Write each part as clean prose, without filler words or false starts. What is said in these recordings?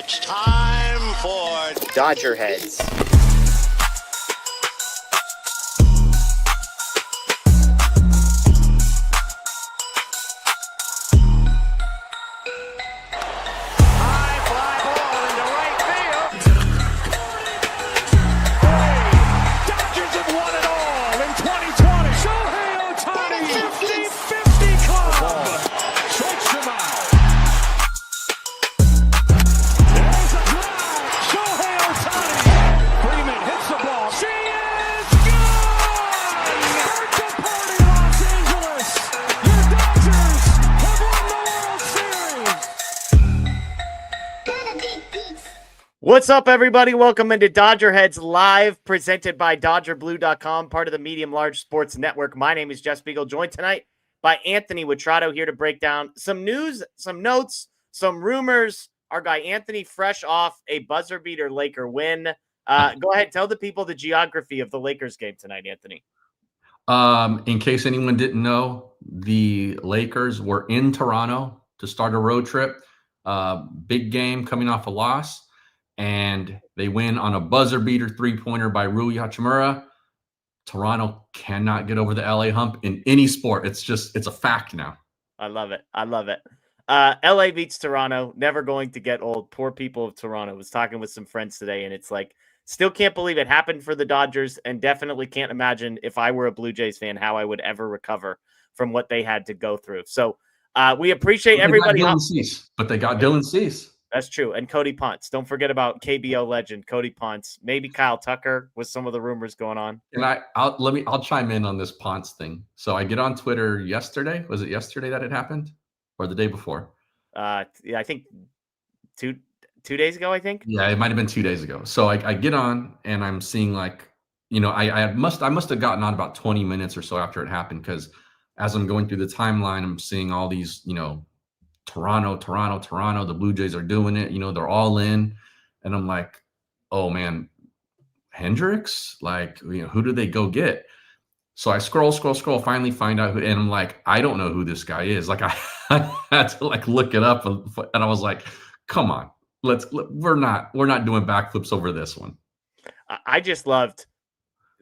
It's time for DodgerHeads. high fly ball into right field. Dodgers have won it all in 2020. Shohei Ohtani, 50-50 club. Strikes him out. There's a drive. Shohei Ohtani. Freeman hits the ball. She is gone. Birthday party, Los Angeles. Your Dodgers have won the World Series. What's up, everybody? Welcome into DodgerHeads Live, presented by DodgerBlue.com, part of the Medium Large Sports Network. My name is Jeff Spiegel, joined tonight by Anthony Witrado, here to break down some news, some notes, some rumors. Our guy Anthony, fresh off a buzzer beater Laker win. Go ahead, tell the people the geography of the Lakers game tonight, Anthony. In case anyone didn't know, the Lakers were in Toronto to start a road trip. Big game coming off a loss, and they win on a buzzer beater three-pointer by Rui Hachimura. Toronto cannot get over the LA hump in any sport. It's a fact now. I love it. I love it. LA beats Toronto, never going to get old. Poor people of Toronto. I was talking with some friends today, and it's like, still can't believe it happened for the Dodgers, and definitely can't imagine if I were a Blue Jays fan how I would ever recover from what they had to go through. So we appreciate everybody. But they got Dylan Cease. That's true. And Cody Ponce. Don't forget about KBO legend Cody Ponce. Maybe Kyle Tucker with some of the rumors going on. And I'll chime in on this Ponce thing. So I get on Twitter yesterday. Was it yesterday that it happened, or the day before? Yeah, I think two days ago. I think. Yeah, it might have been 2 days ago. So I get on and I'm seeing, like, I must have gotten on about 20 minutes or so after it happened, because as I'm going through the timeline, I'm seeing all these, Toronto, the Blue Jays are doing it. They're all in. And I'm like, oh, man, Hendricks? Like, who do they go get? So I scroll, finally find out who, and I'm like, I don't know who this guy is. Like, I had to look it up, and I was like, come on, we're not doing backflips over this one. I just loved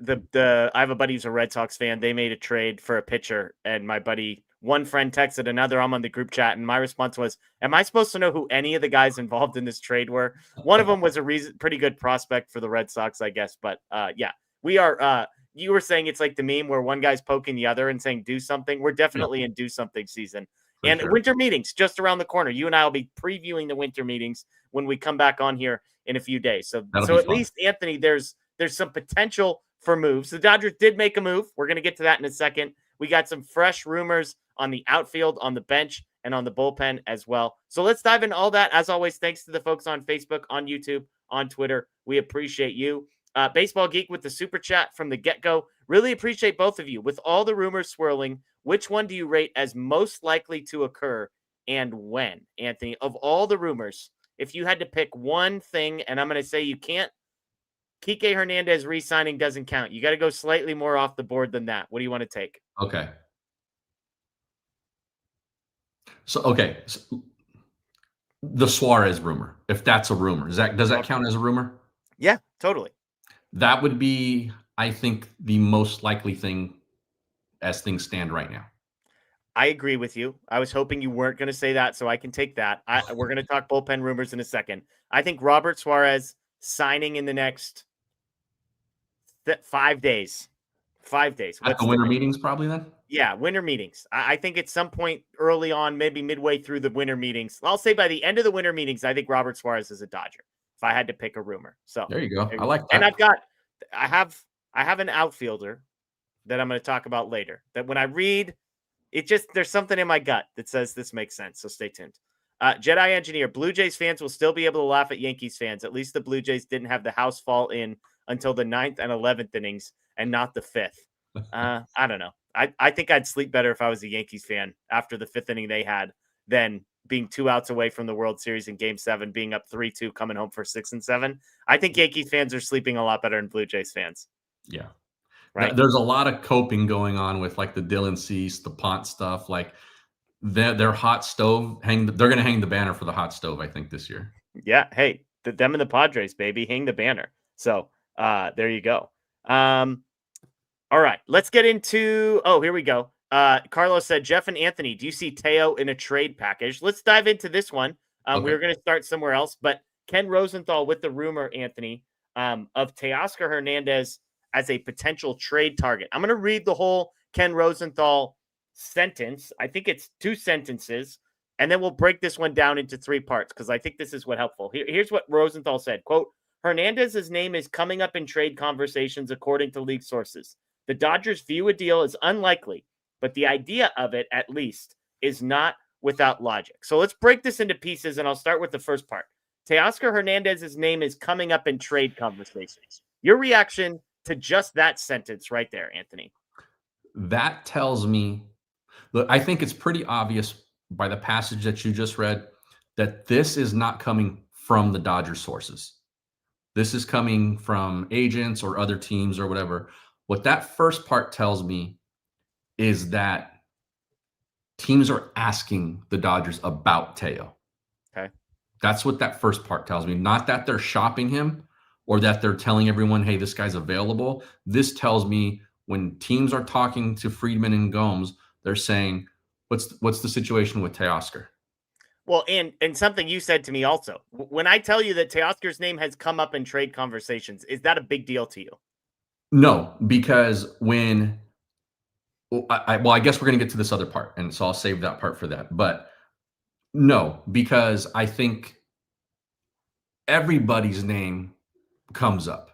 I have a buddy who's a Red Sox fan. They made a trade for a pitcher, and my buddy, one friend texted another. I'm on the group chat, and my response was, am I supposed to know who any of the guys involved in this trade were? One of them was pretty good prospect for the Red Sox, I guess. But yeah, we are, you were saying it's like the meme where one guy's poking the other and saying, do something. We're definitely in do something season. And sure. Winter meetings just around the corner. You and I will be previewing the winter meetings when we come back on here in a few days. So at least, Anthony, there's some potential for moves. The Dodgers did make a move. We're going to get to that in a second. We got some fresh rumors on the outfield, on the bench, and on the bullpen as well. So let's dive into all that. As always, thanks to the folks on Facebook, on YouTube, on Twitter. We appreciate you. Baseball Geek with the super chat from the get-go. Really appreciate both of you. With all the rumors swirling, which one do you rate as most likely to occur and when? Anthony, of all the rumors, if you had to pick one thing, and I'm going to say you can't, Kike Hernandez re-signing doesn't count. You got to go slightly more off the board than that. What do you want to take? Okay. So the Suarez rumor, if that's a rumor, does that count as a rumor? Yeah, totally. That would be, I think, the most likely thing as things stand right now. I agree with you. I was hoping you weren't going to say that, so I can take that. We're going to talk bullpen rumors in a second. I think Robert Suarez signing in the next 5 days. 5 days. At the winter meetings, probably then? Yeah, winter meetings. I think at some point early on, maybe midway through the winter meetings. I'll say by the end of the winter meetings, I think Robert Suarez is a Dodger, if I had to pick a rumor. So there you go. I like that. And I have an outfielder that I'm going to talk about later. That when I read it, there's something in my gut that says this makes sense. So stay tuned. Jedi Engineer, Blue Jays fans will still be able to laugh at Yankees fans. At least the Blue Jays didn't have the house fall in until the 9th and 11th innings and not the 5th. I don't know. I think I'd sleep better if I was a Yankees fan after the 5th inning they had than being 2 outs away from the World Series in Game 7, being up 3-2, coming home for 6 and 7. I think Yankees fans are sleeping a lot better than Blue Jays fans. Yeah. Right. There's a lot of coping going on with the Dylan Cease, the Ponce stuff. Their hot stove, they're going to hang the banner for the hot stove, I think, this year. Yeah. Hey, them and the Padres, baby, hang the banner. So there you go. All right, let's get into. Oh, here we go. Carlos said, Jeff and Anthony, do you see Teo in a trade package? Let's dive into this one. We were going to start somewhere else, but Ken Rosenthal with the rumor, Anthony, of Teoscar Hernandez as a potential trade target. I'm going to read the whole Ken Rosenthal sentence. I think it's 2 sentences, and then we'll break this one down into 3 parts because I think this is what helpful. Here's what Rosenthal said, quote, Hernandez's name is coming up in trade conversations according to league sources. The Dodgers view a deal as unlikely, but the idea of it, at least, is not without logic. So let's break this into pieces, and I'll start with the first part. Teoscar Hernandez's name is coming up in trade conversations. Your reaction to just that sentence right there, Anthony? That tells me, look, I think it's pretty obvious by the passage that you just read that this is not coming from the Dodgers sources. This is coming from agents or other teams or whatever. What that first part tells me is that teams are asking the Dodgers about Teo. Okay. That's what that first part tells me. Not that they're shopping him or that they're telling everyone, hey, this guy's available. This tells me when teams are talking to Friedman and Gomes, they're saying, what's the situation with Teoscar? Well, and something you said to me also. When I tell you that Teoscar's name has come up in trade conversations, is that a big deal to you? No, because when I guess we're going to get to this other part, and so I'll save that part for that. But no, because I think everybody's name comes up.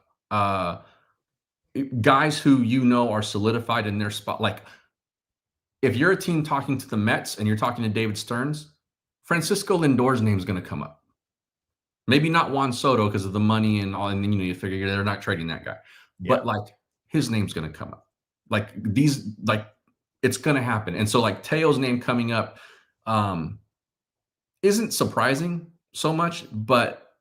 Guys who are solidified in their spot. Like if you're a team talking to the Mets and you're talking to David Stearns, Francisco Lindor's name is going to come up. Maybe not Juan Soto because of the money and all, and then you figure they're not trading that guy. Yeah. But like his name's going to come up. Like it's going to happen. And so like Teo's name coming up isn't surprising so much, but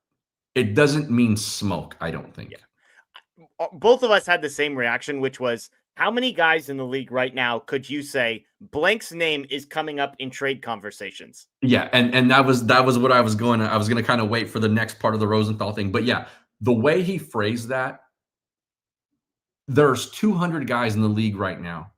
it doesn't mean smoke, I don't think. Yeah. Both of us had the same reaction, which was, how many guys in the league right now could you say blank's name is coming up in trade conversations? Yeah, and that was what I was going to kind of wait for the next part of the Rosenthal thing. But yeah, the way he phrased that, there's 200 guys in the league right now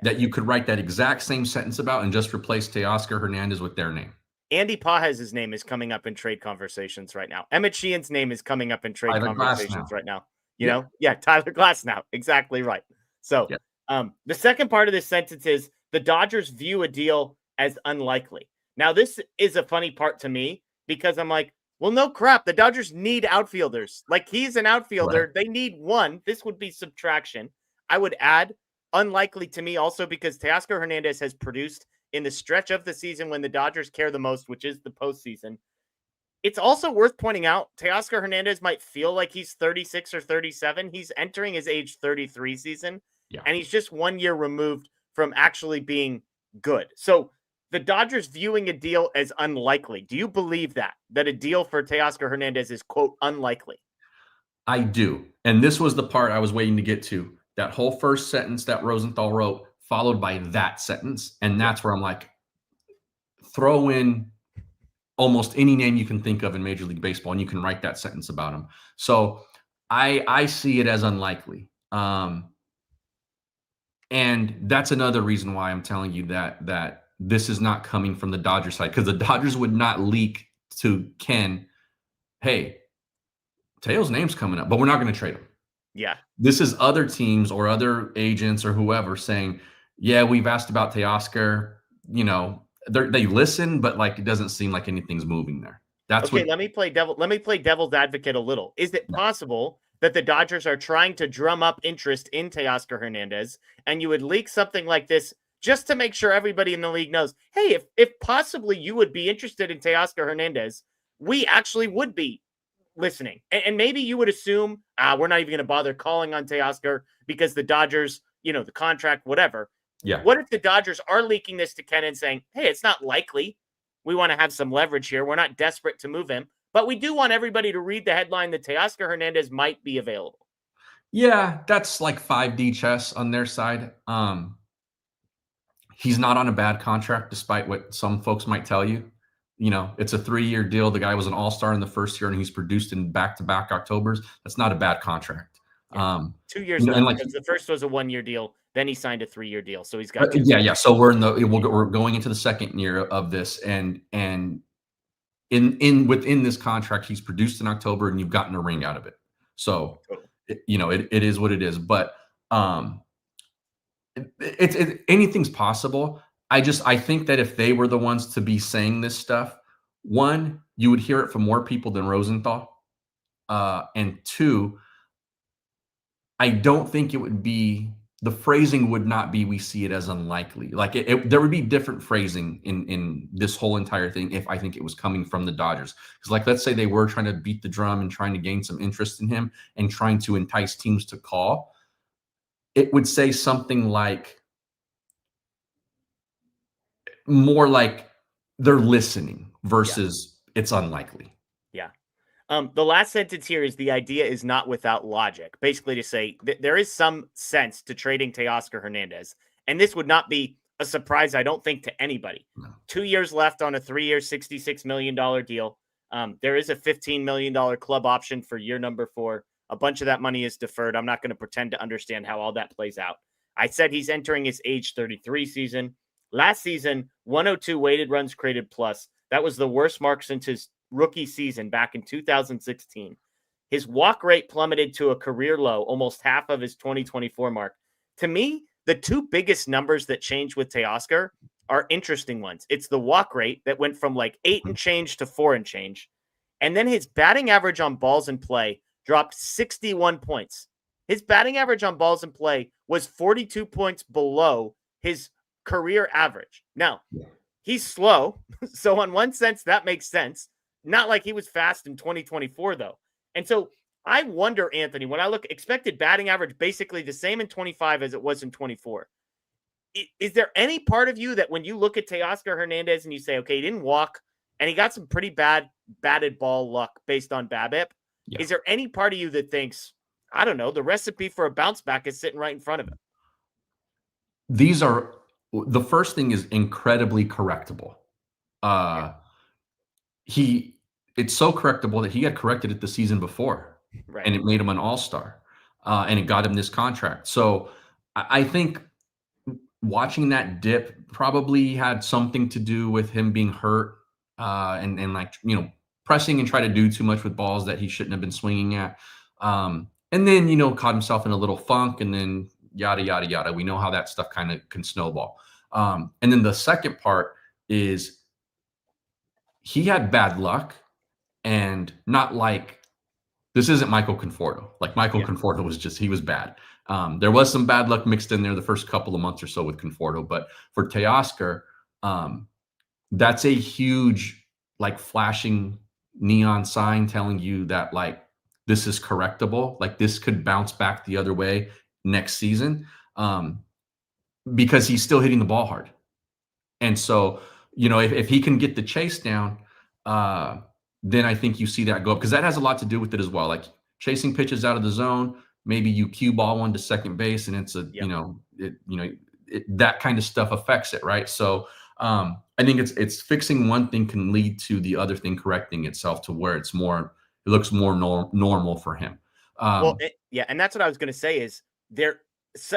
that you could write that exact same sentence about and just replace Teoscar Hernandez with their name. Andy Pages' name is coming up in trade conversations right now. Emmett Sheehan's name is coming up in trade conversations right now. You know? Yeah, Tyler Glasnow. Exactly right. So the second part of this sentence is the Dodgers view a deal as unlikely. Now, this is a funny part to me because I'm like, well, no crap. The Dodgers need outfielders. Like, he's an outfielder. Right. They need one. This would be subtraction. I would add unlikely to me also because Teoscar Hernandez has produced in the stretch of the season when the Dodgers care the most, which is the postseason. It's also worth pointing out Teoscar Hernandez might feel like he's 36 or 37. He's entering his age 33 season, and he's just 1 year removed from actually being good. So the Dodgers viewing a deal as unlikely. Do you believe that a deal for Teoscar Hernandez is, quote, unlikely? I do. And this was the part I was waiting to get to. That whole first sentence that Rosenthal wrote, followed by that sentence. And that's where I'm like, throw in almost any name you can think of in Major League Baseball, and you can write that sentence about him. So I see it as unlikely. And that's another reason why I'm telling you that this is not coming from the Dodgers side, because the Dodgers would not leak to Ken, hey, Teo's name's coming up, but we're not going to trade him. Yeah. This is other teams or other agents or whoever saying, yeah, we've asked about Teoscar. They listen, but like it doesn't seem like anything's moving there. That's okay. Let me play devil's advocate a little. Is it possible that the Dodgers are trying to drum up interest in Teoscar Hernandez, and you would leak something like this just to make sure everybody in the league knows, hey, if possibly you would be interested in Teoscar Hernandez, we actually would be listening. And maybe you would assume, we're not even going to bother calling on Teoscar because the Dodgers, the contract, whatever. Yeah. What if the Dodgers are leaking this to Ken and saying, hey, it's not likely. We want to have some leverage here. We're not desperate to move him, but we do want everybody to read the headline that Teoscar Hernandez might be available. Yeah, that's like 5D chess on their side. He's not on a bad contract, despite what some folks might tell you. it's a 3-year deal. The guy was an all-star in the first year, and he's produced in back-to-back Octobers. That's not a bad contract. Yeah. 2 years and left, because the first was a 1-year deal. Then he signed a 3-year deal. So he's got yeah. So we're going into the second year of this, and within this contract, he's produced in October, and you've gotten a ring out of it. So, it is what it is. But anything's possible. I think that if they were the ones to be saying this stuff, one, you would hear it from more people than Rosenthal, and two, I don't think it would be, the phrasing would not be, we see it as unlikely. Like there would be different phrasing in this whole entire thing if I think it was coming from the Dodgers. Because, like, let's say they were trying to beat the drum and trying to gain some interest in him and trying to entice teams to call, it would say something like, more like they're listening versus it's unlikely. Yeah. The last sentence here is, the idea is not without logic. Basically to say there is some sense to trading Teoscar Hernandez. And this would not be a surprise, I don't think, to anybody. No. 2 years left on a 3-year, $66 million deal. There is a $15 million club option for year number 4. A bunch of that money is deferred. I'm not going to pretend to understand how all that plays out. I said he's entering his age 33 season. Last season, 102 weighted runs created plus. That was the worst mark since his rookie season back in 2016. His walk rate plummeted to a career low, almost half of his 2024 mark. To me, the two biggest numbers that changed with Teoscar are interesting ones. It's the walk rate that went from like 8 and change to 4 and change. And then his batting average on balls in play dropped 61 points. His batting average on balls in play was 42 points below his career average. Now, he's slow. So in one sense, that makes sense. Not like he was fast in 2024, though. And so I wonder, Anthony, when I look, expected batting average basically the same in 25 as it was in 24. Is there any part of you that when you look at Teoscar Hernandez and you say, okay, he didn't walk and he got some pretty bad batted ball luck based on BABIP, is there any part of you that thinks, I don't know, the recipe for a bounce back is sitting right in front of him? The first thing is incredibly correctable. It's so correctable that he had corrected it the season before, right, and it made him an all-star, and it got him this contract. So I think watching that dip probably had something to do with him being hurt, and like, pressing and try to do too much with balls that he shouldn't have been swinging at. And then, caught himself in a little funk, and then yada, yada, yada. We know how that stuff kind of can snowball. And then the second part is he had bad luck, and not like, this isn't Michael Conforto. Like Michael Conforto he was bad. There was some bad luck mixed in there the first couple of months or so with Conforto, but for Teoscar, that's a huge, like, flashing neon sign telling you that, like, this is correctable. Like, this could bounce back the other way next season, because he's still hitting the ball hard. And so, if he can get the chase down, then I think you see that go up, because that has a lot to do with it as well. Like, chasing pitches out of the zone, maybe you cue ball one to second base, and it's that kind of stuff affects it, right? So I think it's fixing one thing can lead to the other thing correcting itself to where it looks more normal for him. And that's what I was going to say is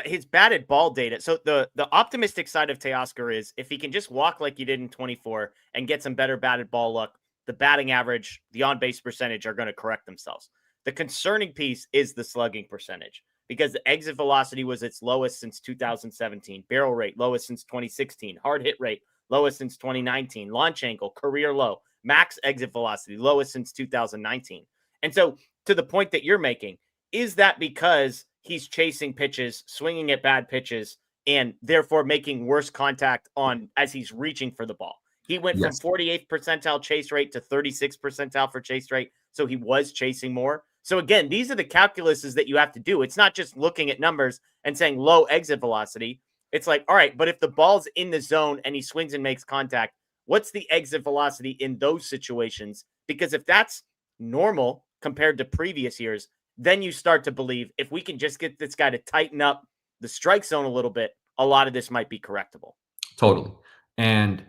his batted ball data. So the optimistic side of Teoscar is if he can just walk like he did in 24 and get some better batted ball luck, the batting average, the on-base percentage are going to correct themselves. The concerning piece is the slugging percentage, because the exit velocity was its lowest since 2017, barrel rate lowest since 2016, hard hit rate lowest since 2019, launch angle career low, max exit velocity lowest since 2019. And so, to the point that you're making, is that because he's chasing pitches, swinging at bad pitches, and therefore making worse contact as he's reaching for the ball? He went from 48th percentile chase rate to 36th percentile for chase rate. So he was chasing more. So again, these are the calculuses that you have to do. It's not just looking at numbers and saying low exit velocity. It's like, all right, but if the ball's in the zone and he swings and makes contact, what's the exit velocity in those situations? Because if that's normal compared to previous years, then you start to believe if we can just get this guy to tighten up the strike zone a little bit, a lot of this might be correctable. Totally. And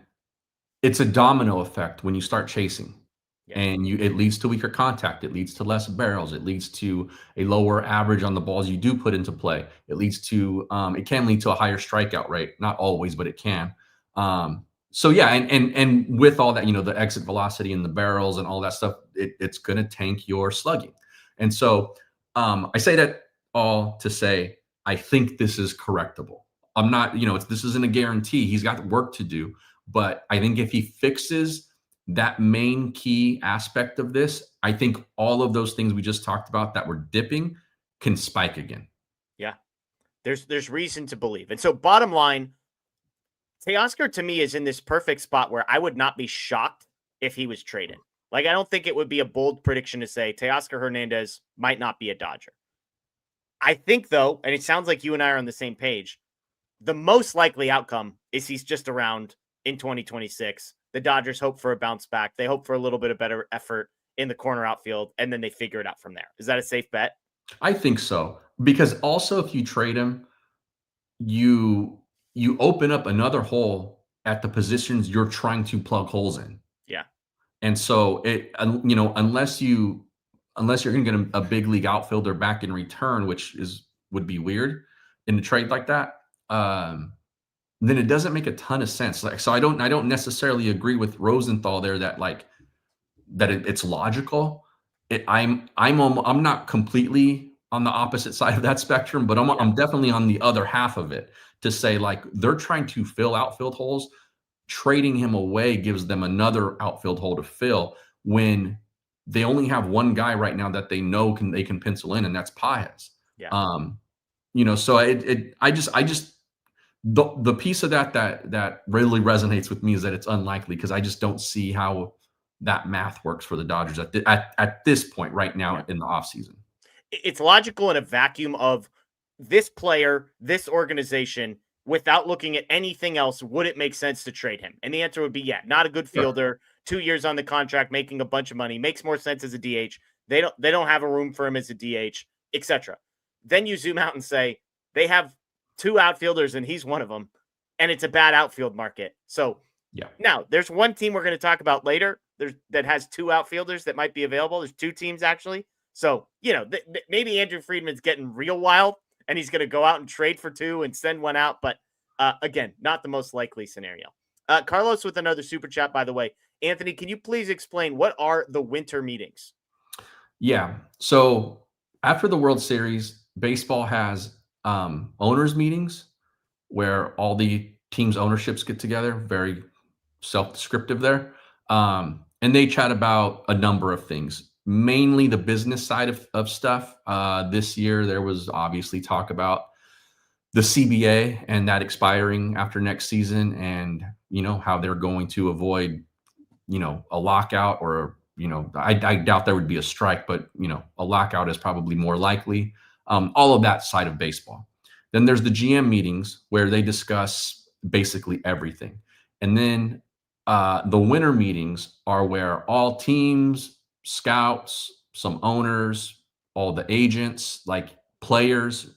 it's a domino effect when you start chasing. Yeah. And it leads to weaker contact. It leads to less barrels. It leads to a lower average on the balls you do put into play. It leads to it can lead to a higher strikeout rate. Not always, but it can. So yeah, and with all that, the exit velocity and the barrels and all that stuff, it's going to tank your slugging. And so I say that all to say I think this is correctable. I'm not, this isn't a guarantee. He's got work to do, but I think if he fixes that main key aspect of this, I think all of those things we just talked about that were dipping can spike again. Yeah. There's reason to believe. And so bottom line, Teoscar to me is in this perfect spot where I would not be shocked if he was traded. Like, I don't think it would be a bold prediction to say Teoscar Hernandez might not be a Dodger. I think, though, and it sounds like you and I are on the same page, the most likely outcome is he's just around in 2026. The Dodgers hope for a bounce back. They hope for a little bit of better effort in the corner outfield, and then they figure it out from there. Is that a safe bet? I think so. Because also if you trade him, you open up another hole at the positions you're trying to plug holes in. Yeah. And so unless you're going to get a big league outfielder back in return, which would be weird in a trade like that, then it doesn't make a ton of sense. So I don't necessarily agree with Rosenthal there that it's logical. I'm not completely on the opposite side of that spectrum, but I'm definitely on the other half of it to say they're trying to fill outfield holes. Trading him away gives them another outfield hole to fill when they only have one guy right now that they know they can pencil in, and that's Paez. Yeah. So I just the piece of that really resonates with me is that it's unlikely, because I just don't see how that math works for the Dodgers at this point right now in the offseason. It's logical in a vacuum of this player, this organization, without looking at anything else. Would it make sense to trade him? And the answer would be, yeah, not a good fielder, 2 years on the contract, making a bunch of money, makes more sense as a DH. They don't have a room for him as a DH, etc. Then you zoom out and say they have 2 outfielders and he's one of them, and it's a bad outfield market. So yeah. Now there's one team we're going to talk about later that has 2 outfielders that might be available. There's 2 teams actually. So, maybe Andrew Friedman's getting real wild and he's going to go out and trade for 2 and send one out. But again, not the most likely scenario. Carlos with another super chat, by the way. Anthony, can you please explain what are the winter meetings? Yeah. So after the World Series, baseball has owners meetings where all the teams' ownerships get together, very self-descriptive there. And they chat about a number of things, mainly the business side of stuff. This year, there was obviously talk about the CBA and that expiring after next season, and, how they're going to avoid, a lockout, or, I doubt there would be a strike, but, a lockout is probably more likely. All of that side of baseball. Then there's the GM meetings where they discuss basically everything. And then the winter meetings are where all teams, scouts, some owners, all the agents, like players,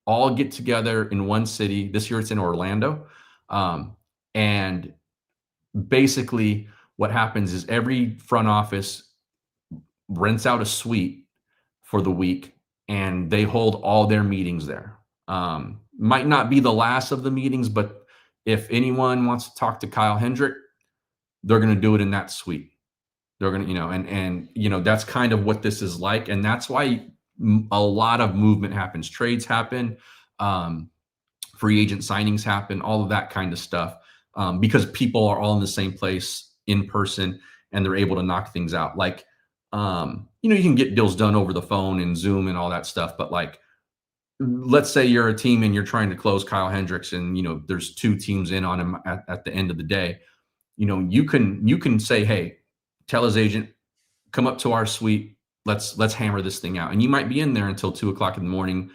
all get together in one city. This year it's in Orlando. And basically what happens is every front office rents out a suite for the week, and they hold all their meetings there. Might not be the last of the meetings, but if anyone wants to talk to Kyle Hendrick, they're going to do it in that suite. They're going to, and that's kind of what this is like. And that's why a lot of movement happens. Trades happen, free agent signings happen, all of that kind of stuff, because people are all in the same place in person, and they're able to knock things out. Like, you can get deals done over the phone and Zoom and all that stuff. But let's say you're a team and you're trying to close Kyle Hendricks, and, there's 2 teams in on him at the end of the day. You can say, hey, tell his agent, come up to our suite. Let's hammer this thing out. And you might be in there until 2:00 in the morning,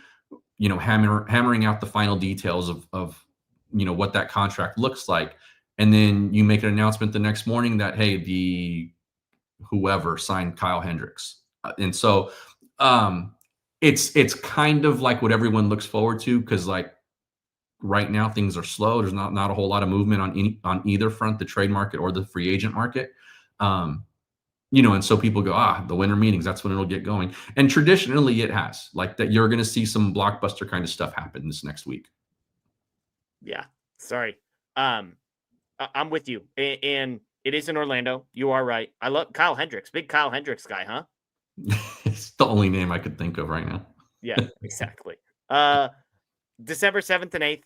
hammering out the final details of what that contract looks like. And then you make an announcement the next morning that, hey, the whoever signed Kyle Hendricks. And so it's kind of like what everyone looks forward to, because right now things are slow. There's not a whole lot of movement on either front, the trade market or the free agent market. And so people go, the winter meetings, that's when it'll get going. And traditionally it has, like, that you're going to see some blockbuster kind of stuff happen this next week. Yeah. Sorry. I'm with you. And it is in Orlando. You are right. I love Kyle Hendricks. Big Kyle Hendricks guy, huh? It's the only name I could think of right now. Yeah, exactly. December 7th and 8th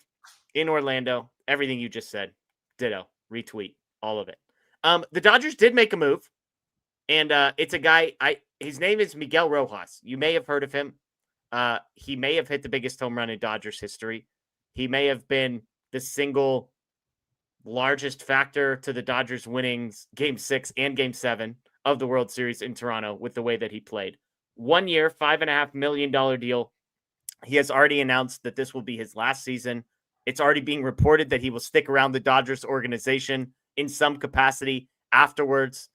in Orlando. Everything you just said. Ditto. Retweet. All of it. The Dodgers did make a move. And it's a guy, his name is Miguel Rojas. You may have heard of him. He may have hit the biggest home run in Dodgers history. He may have been the single largest factor to the Dodgers winning Game 6 and Game 7 of the World Series in Toronto with the way that he played. 1 year, $5.5 million deal. He has already announced that this will be his last season. It's already being reported that he will stick around the Dodgers organization in some capacity afterwards.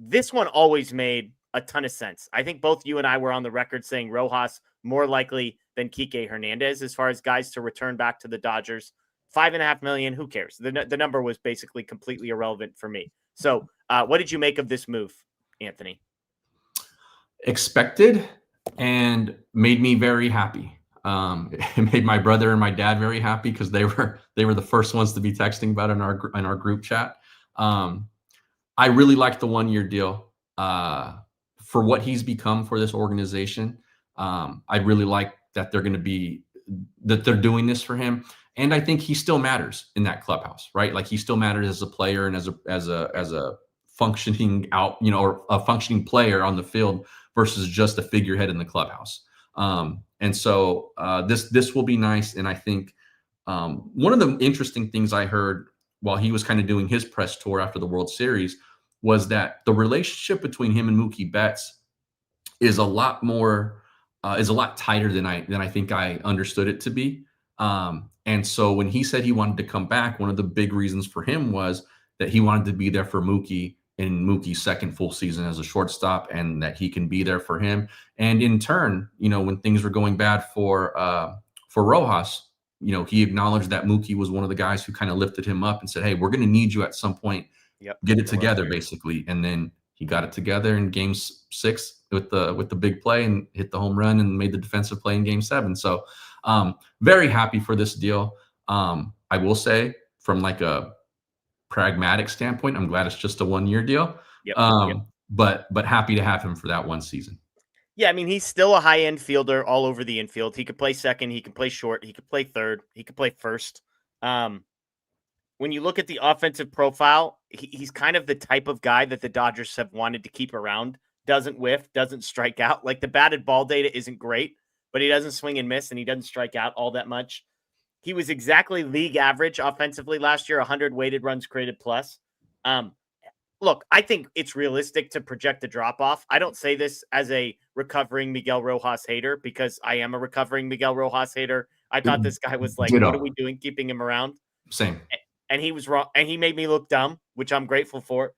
This one always made a ton of sense. I think both you and I were on the record saying Rojas more likely than Kike Hernandez as far as guys to return back to the Dodgers. $5.5 million, who cares? The number was basically completely irrelevant for me. So what did you make of this move, Anthony? Expected and made me very happy. It made my brother and my dad very happy because they were the first ones to be texting about it in our group chat. I really like the 1 year deal for what he's become for this organization. I really like that they're doing this for him, and I think he still matters in that clubhouse, right? Like, he still matters as a player and as a functioning or a functioning player on the field versus just a figurehead in the clubhouse. And so this will be nice, and I think one of the interesting things I heard while he was kind of doing his press tour after the World Series was that the relationship between him and Mookie Betts is a lot tighter than I think I understood it to be. And so when he said he wanted to come back, one of the big reasons for him was that he wanted to be there for Mookie in Mookie's second full season as a shortstop, and that he can be there for him. And in turn, when things were going bad for Rojas, he acknowledged that Mookie was one of the guys who kind of lifted him up and said, "Hey, we're going to need you at some point. Yep. Get it together," basically. And then he got it together in Game 6 with the big play and hit the home run and made the defensive play in Game 7. So very happy for this deal. I will say, from like a pragmatic standpoint, I'm glad it's just a 1 year deal. Yep. But happy to have him for that one season. Yeah, I mean, he's still a high-end fielder all over the infield. He could play second, he could play short, he could play third, he could play first. When you look at the offensive profile, he's kind of the type of guy that the Dodgers have wanted to keep around. Doesn't whiff, doesn't strike out. Like, the batted ball data isn't great, but he doesn't swing and miss, and he doesn't strike out all that much. He was exactly league average offensively last year, 100 weighted runs created plus. Look, I think it's realistic to project a drop-off. I don't say this as a recovering Miguel Rojas hater, because I am a recovering Miguel Rojas hater. I thought this guy was like, what are we doing keeping him around? Same. And he was wrong, and he made me look dumb, which I'm grateful for.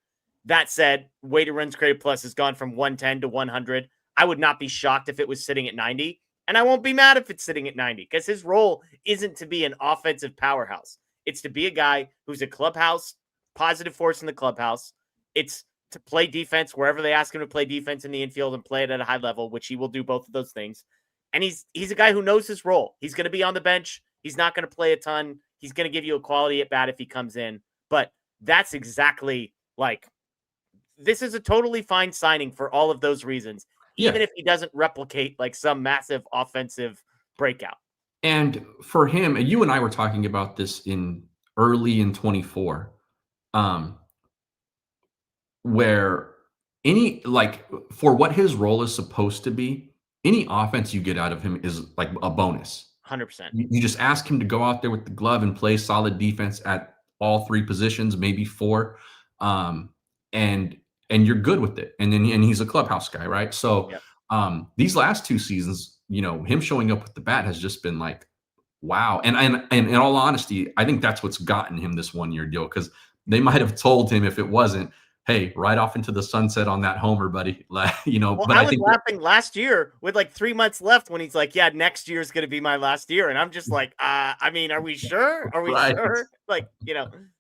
That said, weighted runs created plus has gone from 110 to 100. I would not be shocked if it was sitting at 90, and I won't be mad if it's sitting at 90, because his role isn't to be an offensive powerhouse. It's to be a guy who's a clubhouse, positive force in the clubhouse. It's to play defense wherever they ask him to play defense in the infield and play it at a high level, which he will do both of those things. And he's a guy who knows his role. He's going to be on the bench. He's not going to play a ton. He's going to give you a quality at bat if he comes in. But that's exactly like, this is a totally fine signing for all of those reasons, even if he doesn't replicate like some massive offensive breakout. And for him, and you and I were talking about this early in 24, where for what his role is supposed to be, any offense you get out of him is like a bonus. 100%. You just ask him to go out there with the glove and play solid defense at all three positions, maybe four, and you're good with it. And he's a clubhouse guy, right? So these last two seasons, him showing up with the bat has just been like, wow. And in all honesty, I think that's what's gotten him this 1 year deal, because they might have told him if it wasn't, hey, right off into the sunset on that homer, buddy. Well, But I I was think laughing last year with like 3 months left when he's like, yeah, next year is going to be my last year. And I'm just like, I mean, are we sure? Are we right. sure? Like,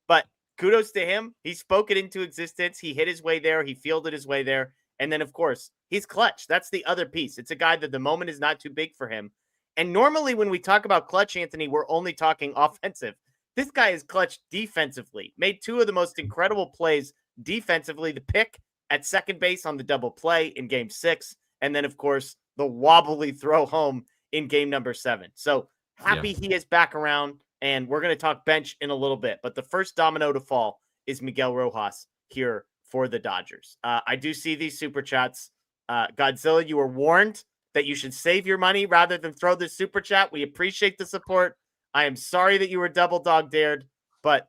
but kudos to him. He spoke it into existence. He hit his way there. He fielded his way there. And then, of course, he's clutch. That's the other piece. It's a guy that the moment is not too big for him. And normally when we talk about clutch, Anthony, we're only talking offensive. This guy is clutch defensively, made two of the most incredible plays defensively, the pick at second base on the double play in game 6. And then, of course, the wobbly throw home in game number 7. So happy he is back around. And we're going to talk bench in a little bit. But the first domino to fall is Miguel Rojas here for the Dodgers. I do see these super chats. Godzilla, you were warned that you should save your money rather than throw this super chat. We appreciate the support. I am sorry that you were double dog dared, but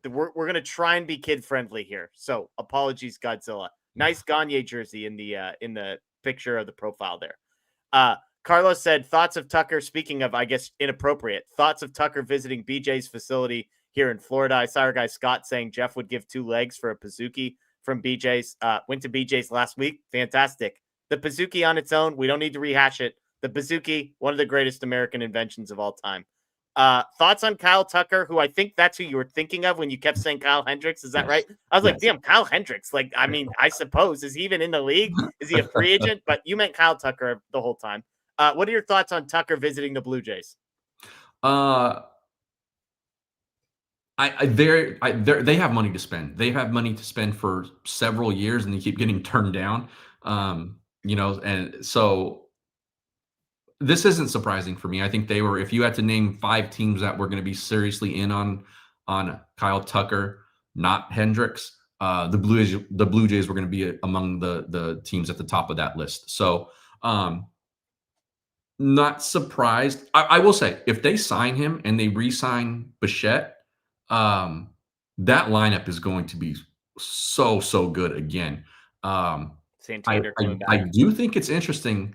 we're going to try and be kid friendly here. So apologies, Godzilla. Nice Gagne jersey in the picture of the profile there. Carlos said thoughts of Tucker. Speaking of, I guess, inappropriate thoughts of Tucker visiting BJ's facility here in Florida. I saw our guy Scott saying Jeff would give 2 legs for a Pizookie from BJ's. Went to BJ's last week. Fantastic. The Pizookie on its own, we don't need to rehash it. The Pizookie, one of the greatest American inventions of all time. Thoughts on Kyle Tucker, who I think that's who you were thinking of when you kept saying Kyle Hendricks. Is that right? I was like, damn, Kyle Hendricks. Like, I mean, I suppose, is he even in the league? Is he a free agent? But you meant Kyle Tucker the whole time. What are your thoughts on Tucker visiting the Blue Jays? They have money to spend. They have money to spend for several years, and they keep getting turned down. And so this isn't surprising for me. I think they were. If you had to name 5 teams that were going to be seriously in on Kyle Tucker, not Hendricks, the Blue Jays were going to be among the teams at the top of that list. So, not surprised. I will say, if they sign him and they re-sign Bichette, that lineup is going to be so good again. Santander coming back. I do think it's interesting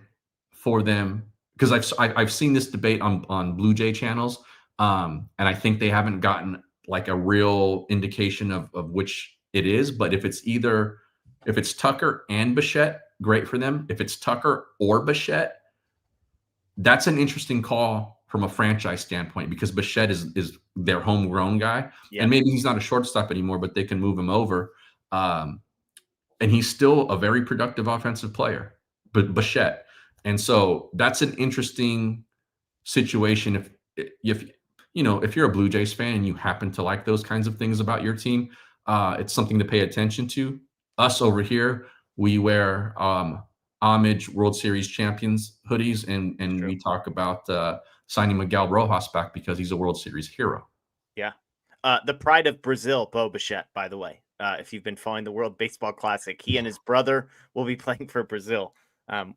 for them because I've seen this debate on Blue Jay channels, and I think they haven't gotten like a real indication of which it is. But if it's Tucker and Bichette, great for them. If it's Tucker or Bichette, that's an interesting call from a franchise standpoint because Bichette is their homegrown guy, and maybe he's not a shortstop anymore, but they can move him over. And he's still a very productive offensive player, but Bichette. And so that's an interesting situation. If you're a Blue Jays fan and you happen to like those kinds of things about your team, it's something to pay attention to. Us over here, we wear homage World Series champions hoodies, and we talk about signing Miguel Rojas back because he's a World Series hero. Yeah. The pride of Brazil, Bo Bichette, by the way. If you've been following the World Baseball Classic, he and his brother will be playing for Brazil,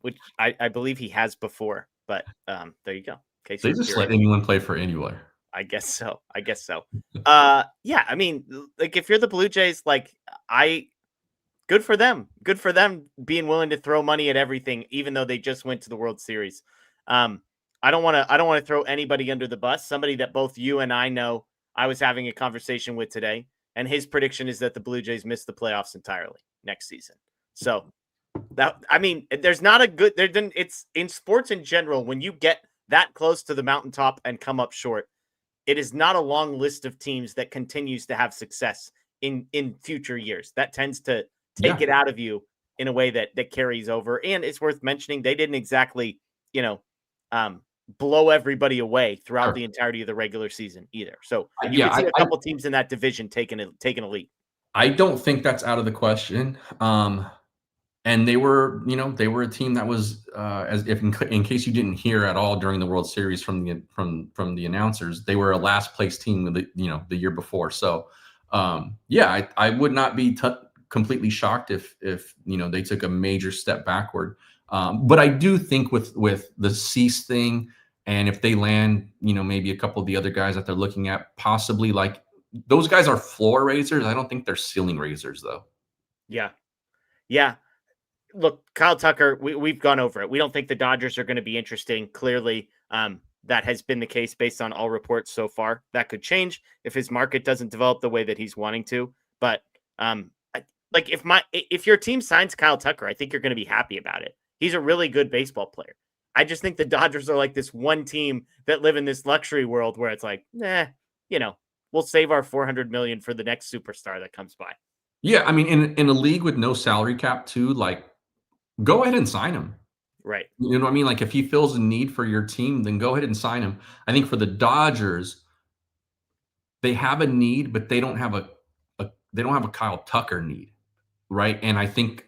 which I believe he has before. But there you go. They just let anyone play for anywhere. I guess so. Yeah, I mean, like if you're the Blue Jays, good for them. Good for them being willing to throw money at everything, even though they just went to the World Series. I don't want to throw anybody under the bus. Somebody that both you and I know I was having a conversation with today, and his prediction is that the Blue Jays miss the playoffs entirely next season. So there's not a good it's in sports in general, when you get that close to the mountaintop and come up short, it is not a long list of teams that continues to have success in future years. That tends to take it out of you in a way that carries over. And it's worth mentioning they didn't exactly, blow everybody away throughout the entirety of the regular season either. So you can see a couple teams in that division taking a lead. I don't think that's out of the question. And they were a team that was in case you didn't hear at all during the World Series from the announcers, they were a last place team the year before. So I would not be completely shocked if they took a major step backward. But I do think with the Cease thing, and if they land, maybe a couple of the other guys that they're looking at, possibly like those guys are floor raisers. I don't think they're ceiling raisers though. Yeah. Look, Kyle Tucker, we've gone over it. We don't think the Dodgers are going to be interesting. Clearly, that has been the case based on all reports so far. That could change if his market doesn't develop the way that he's wanting to. But Like if your team signs Kyle Tucker, I think you're going to be happy about it. He's a really good baseball player. I just think the Dodgers are like this one team that live in this luxury world where it's like, we'll save our $400 million for the next superstar that comes by. Yeah, I mean, in a league with no salary cap too, like, go ahead and sign him. Right. You know what I mean? Like, if he feels a need for your team, then go ahead and sign him. I think for the Dodgers, they have a need, but they don't have a Kyle Tucker need, right? And I think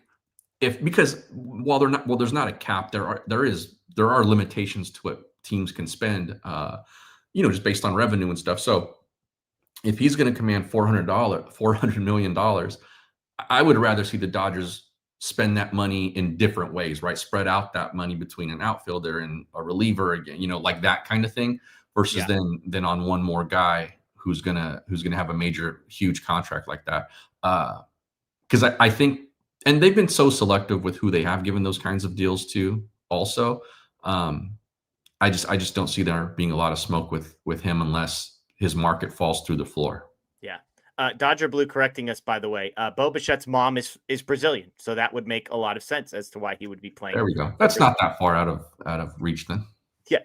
because while there's not a cap, there are limitations to what teams can spend, just based on revenue and stuff. So if he's going to command $400 million, I would rather see the Dodgers spend that money in different ways, right? Spread out that money between an outfielder and a reliever, again, like that kind of thing, versus then on one more guy who's gonna have a major, huge contract like that. Because I think, and they've been so selective with who they have given those kinds of deals to. Also, I just don't see there being a lot of smoke with him unless his market falls through the floor. Yeah. Dodger Blue correcting us, by the way. Bo Bichette's mom is Brazilian, so that would make a lot of sense as to why he would be playing. There we go. That's not that far out of reach then. Yeah,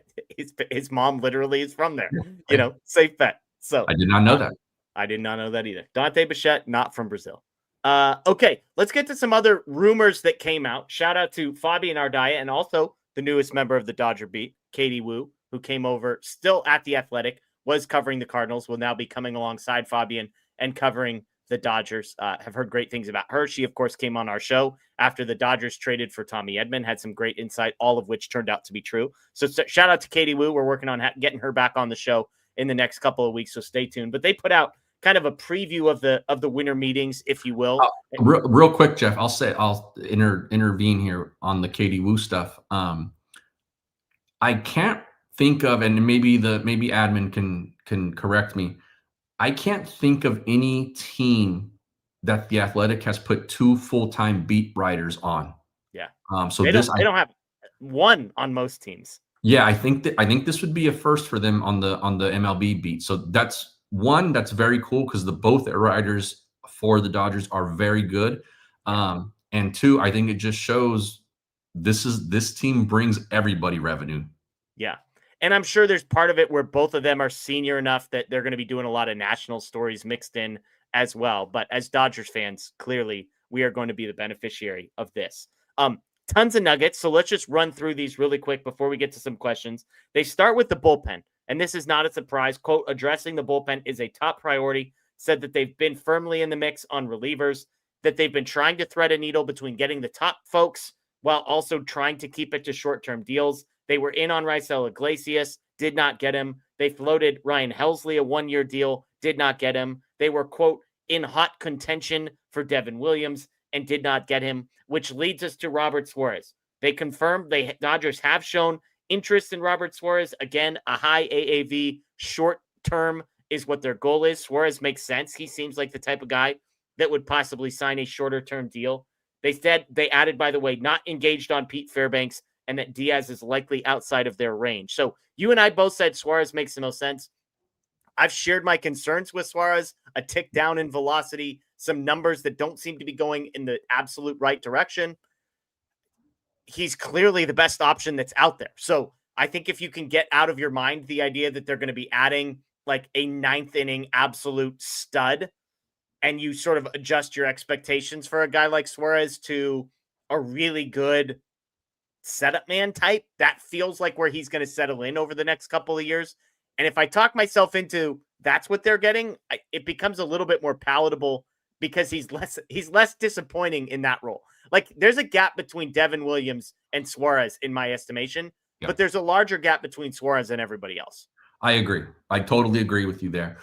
his mom literally is from there. Yeah. Safe bet. So I did not know that. I did not know that either. Dante Bichette, not from Brazil. Okay, let's get to some other rumors that came out. Shout out to Fabian Ardaya and also the newest member of the Dodger beat, Katie Wu, who came over still at The Athletic, was covering the Cardinals, will now be coming alongside Fabian and covering the Dodgers. Have heard great things about her. She, of course, came on our show after the Dodgers traded for Tommy Edman, had some great insight, all of which turned out to be true. So shout out to Katie Wu. We're working on getting her back on the show in the next couple of weeks, so stay tuned. But they put out kind of a preview of the winter meetings, if you will. Real quick, Jeff, I'll intervene here on the Katie Wu stuff. I can't think of, and maybe admin can correct me, I can't think of any team that The Athletic has put 2 full-time beat writers on. Yeah. So they don't have one on most teams. Yeah, I think this would be a first for them on the MLB beat. So that's very cool because both writers for the Dodgers are very good. And 2, I think it just shows this team brings everybody revenue. Yeah. And I'm sure there's part of it where both of them are senior enough that they're going to be doing a lot of national stories mixed in as well. But as Dodgers fans, clearly we are going to be the beneficiary of this. Tons of nuggets. So let's just run through these really quick before we get to some questions. They start with the bullpen. And this is not a surprise. Quote, addressing the bullpen is a top priority. Said that they've been firmly in the mix on relievers, that they've been trying to thread a needle between getting the top folks while also trying to keep it to short-term deals. They were in on Raisel Iglesias, did not get him. They floated Ryan Helsley a 1-year deal, did not get him. They were, quote, in hot contention for Devin Williams and did not get him, which leads us to Robert Suarez. They confirmed Dodgers have shown interest in Robert Suarez. Again, a high AAV, short term is what their goal is. Suarez makes sense. He seems like the type of guy that would possibly sign a shorter term deal. They said, they added, by the way, not engaged on Pete Fairbanks and that Diaz is likely outside of their range. So you and I both said Suarez makes the most sense. I've shared my concerns with Suarez, a tick down in velocity, some numbers that don't seem to be going in the absolute right direction. He's clearly the best option that's out there. So I think if you can get out of your mind the idea that they're going to be adding like a 9th inning absolute stud, and you sort of adjust your expectations for a guy like Suarez to a really good setup man type, that feels like where he's going to settle in over the next couple of years. And if I talk myself into that's what they're getting, it becomes a little bit more palatable because he's less disappointing in that role. Like there's a gap between Devin Williams and Suarez in my estimation, but there's a larger gap between Suarez and everybody else. I agree. I totally agree with you there.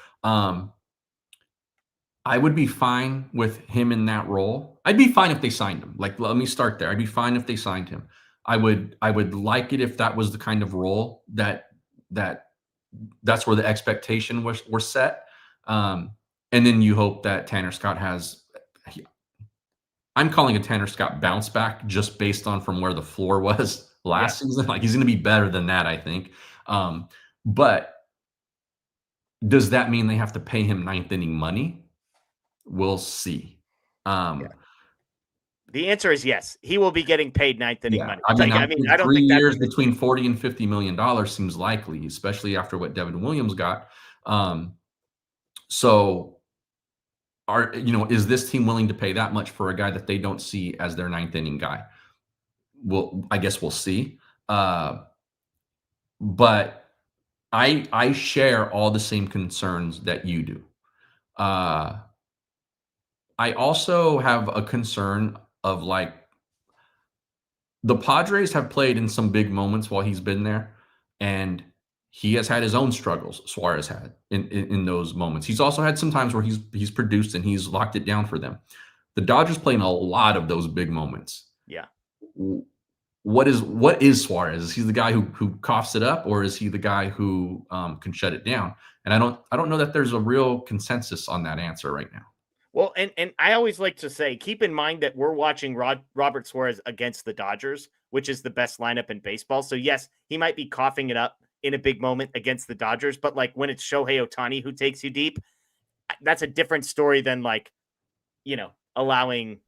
I would be fine with him in that role. I'd be fine if they signed him. Like, let me start there. I'd be fine if they signed him. I would like it if that was the kind of role that's where the expectation were set. And then you hope that Tanner Scott I'm calling a Tanner Scott bounce back just based on from where the floor was last season. Like he's going to be better than that, I think. But does that mean they have to pay him 9th inning money? We'll see. The answer is yes. He will be getting paid ninth inning money. I I don't 3 think that's years between $40 and $50 million seems likely, especially after what Devin Williams got. So is this team willing to pay that much for a guy that they don't see as their ninth inning guy? Well, I guess we'll see. But I share all the same concerns that you do. I also have a concern of the Padres have played in some big moments while he's been there, and he has had his own struggles. Suarez had in those moments. He's also had some times where he's produced and he's locked it down for them. The Dodgers play in a lot of those big moments. Yeah. What is Suarez? Is he the guy who coughs it up, or is he the guy who can shut it down? And I don't know that there's a real consensus on that answer right now. Well, and I always like to say, keep in mind that we're watching Robert Suarez against the Dodgers, which is the best lineup in baseball. So yes, he might be coughing it up in a big moment against the Dodgers, but when it's Shohei Ohtani who takes you deep, that's a different story than allowing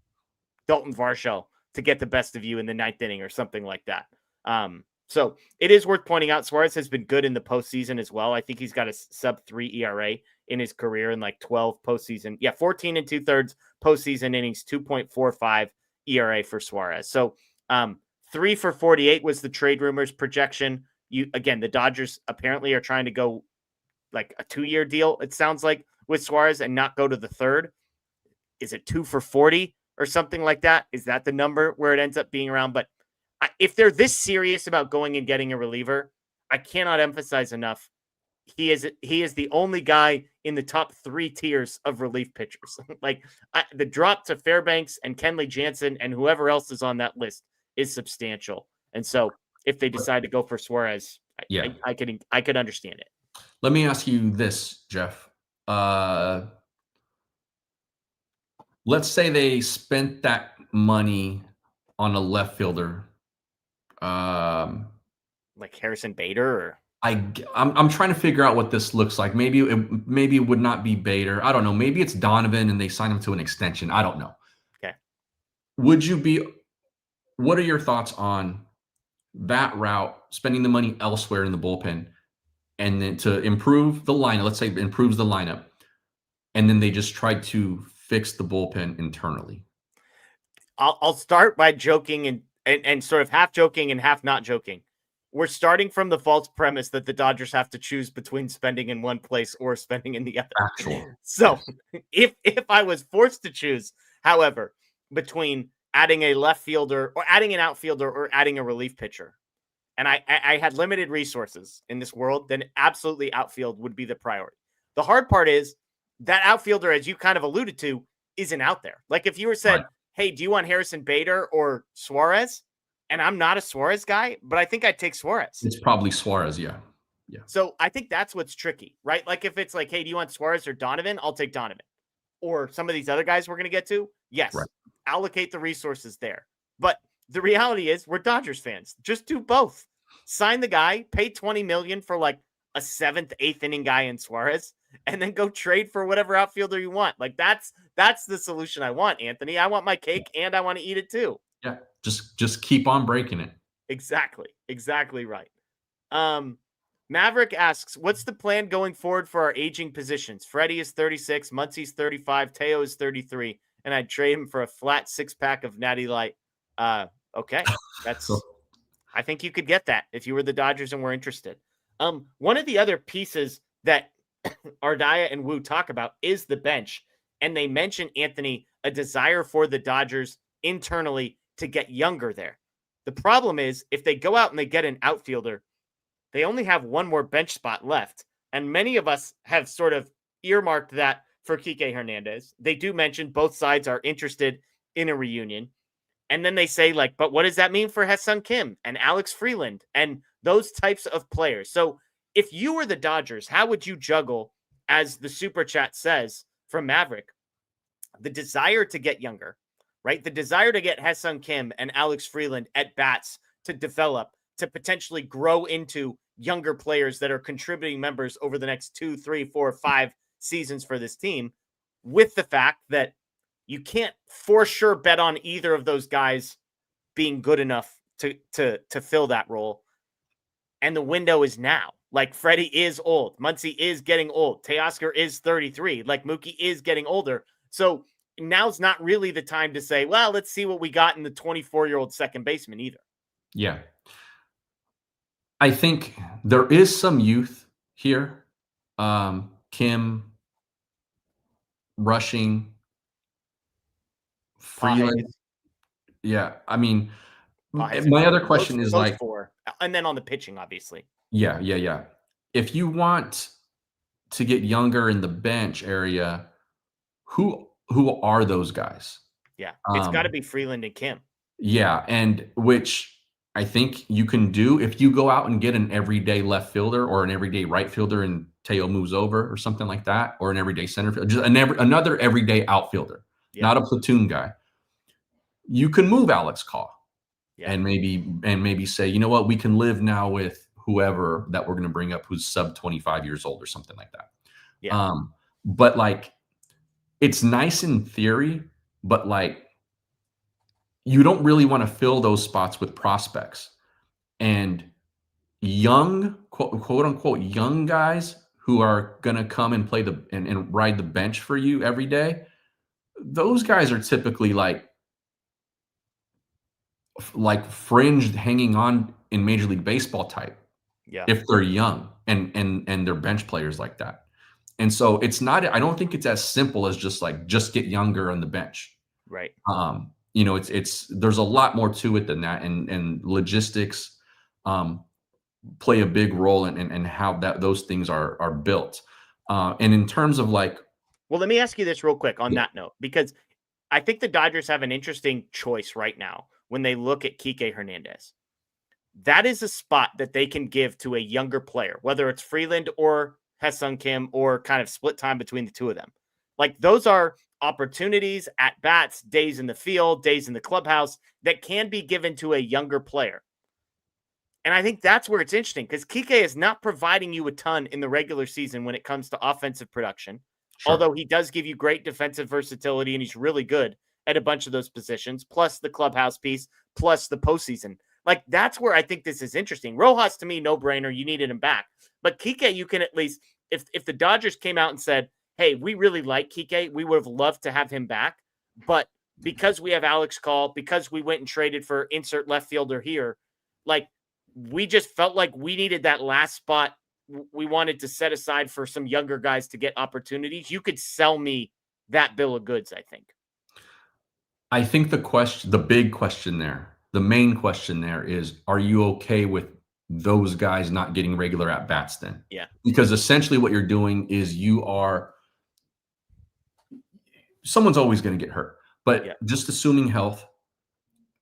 Dalton Varsho to get the best of you in the ninth inning or something like that. So it is worth pointing out Suarez has been good in the postseason as well. I think he's got a sub-3 ERA in his career in 12 postseason. Yeah, 14 and 2/3 postseason innings, 2.45 ERA for Suarez. So 3 for 48 was the trade rumors projection. The Dodgers apparently are trying to go a 2-year deal, it sounds like, with Suarez and not go to the third. Is it 2 for 40 or something like that? Is that the number where it ends up being around? But if they're this serious about going and getting a reliever, I cannot emphasize enough. He is the only guy in the top 3 tiers of relief pitchers. The drop to Fairbanks and Kenley Jansen and whoever else is on that list is substantial. And so if they decide to go for Suarez, I could understand it. Let me ask you this, Jeff. Let's say they spent that money on a left fielder. Like Harrison Bader, or I'm trying to figure out what this looks like. Maybe it would not be Bader. I don't know. Maybe it's Donovan and they sign him to an extension. I don't know. Okay. What are your thoughts on that route, spending the money elsewhere in the bullpen, and then to improve the lineup? Let's say it improves the lineup, and then they just try to fix the bullpen internally. I'll start by joking and sort of half joking and half not joking. We're starting from the false premise that the Dodgers have to choose between spending in one place or spending in the other. Actual. So if I was forced to choose, however, between adding a left fielder or adding an outfielder or adding a relief pitcher, and I had limited resources in this world, then absolutely outfield would be the priority. The hard part is that outfielder, as you kind of alluded to, isn't out there. If you were said, right, hey, do you want Harrison Bader or Suarez? And I'm not a Suarez guy, but I think I'd take Suarez. It's probably Suarez, yeah. Yeah. So I think that's what's tricky, right? If it's hey, do you want Suarez or Donovan? I'll take Donovan. Or some of these other guys we're going to get to. Yes. Right. Allocate the resources there. But the reality is we're Dodgers fans. Just do both. Sign the guy, pay $20 million for a 7th, 8th inning guy in Suarez, and then go trade for whatever outfielder you want. That's the solution I want, Anthony. I want my cake and I want to eat it too. Yeah. Just keep on breaking it. Exactly right. Maverick asks, what's the plan going forward for our aging positions? Freddie is 36, Muncy's 35, Teo is 33, and I'd trade him for a flat 6-pack of Natty Light. Okay. I think you could get that if you were the Dodgers and were interested. One of the other pieces that Ardaya and Wu talk about is the bench. And they mention, Anthony, a desire for the Dodgers internally to get younger there. The problem is if they go out and they get an outfielder, they only have one more bench spot left. And many of us have sort of earmarked that for Kike Hernandez. They do mention both sides are interested in a reunion. And then they say, but what does that mean for Ha-Seong Kim and Alex Freeland and those types of players? So if you were the Dodgers, how would you juggle, as the super chat says from Maverick, the desire to get younger, right? The desire to get Ha-Seong Kim and Alex Freeland at bats to develop, to potentially grow into younger players that are contributing members over the next 2, 3, 4, 5 seasons for this team, with the fact that you can't for sure bet on either of those guys being good enough to fill that role. And the window is now. Like, Freddie is old. Muncy is getting old. Teoscar is 33. Like, Mookie is getting older. So now's not really the time to say, well, let's see what we got in the 24-year-old second baseman either. Yeah. I think there is some youth here. Kim, Rushing, Freeland. Pages. Yeah. I mean, Pages my and other Freeland. question is Those like, four. And then on the pitching, obviously. yeah. If you want to get younger in the bench area, who are those guys? Yeah. It's got to be Freeland and Kim. Yeah, and which I think you can do if you go out and get an everyday left fielder or an everyday right fielder and Teo moves over or something like that, or an everyday center fielder, just another everyday outfielder, not a platoon guy. You can move Alex Call and maybe say, you know what, we can live now with whoever that we're going to bring up who's sub 25 years old or something like that. Yeah. But like, it's nice in theory, but like, you don't really want to fill those spots with prospects. And young, quote unquote, young guys who are going to come and play and ride the bench for you every day, those guys are typically like fringed hanging on in Major League Baseball type. Yeah. If they're young and they're bench players like that. And so it's not, I don't think it's as simple as just get younger on the bench. Right. You know, it's there's a lot more to it than that, and logistics play a big role in how those things are built. And in terms of like, well, let me ask you this real quick on that note, because I think the Dodgers have an interesting choice right now when they look at Kike Hernandez. That is a spot that they can give to a younger player, whether it's Freeland or Ha-Seong Kim or kind of split time between the two of them. Like, those are opportunities, at bats, days in the field, days in the clubhouse that can be given to a younger player. And I think that's where it's interesting, because Kike is not providing you a ton in the regular season when it comes to offensive production, although he does give you great defensive versatility and he's really good at a bunch of those positions, plus the clubhouse piece, plus the postseason. Like, that's where I think this is interesting. Rojas, to me, no brainer. You needed him back. But Kike, you can at least, if the Dodgers came out and said, hey, we really like Kike, we would have loved to have him back. But because we have Alex Call, because we went and traded for insert left fielder here, like, we just felt like we needed that last spot we wanted to set aside for some younger guys to get opportunities. You could sell me that bill of goods, I think. I think the big question there, the main question there is, are you okay with those guys not getting regular at bats then? Yeah. Because essentially what you're doing is someone's always going to get hurt, but just assuming health,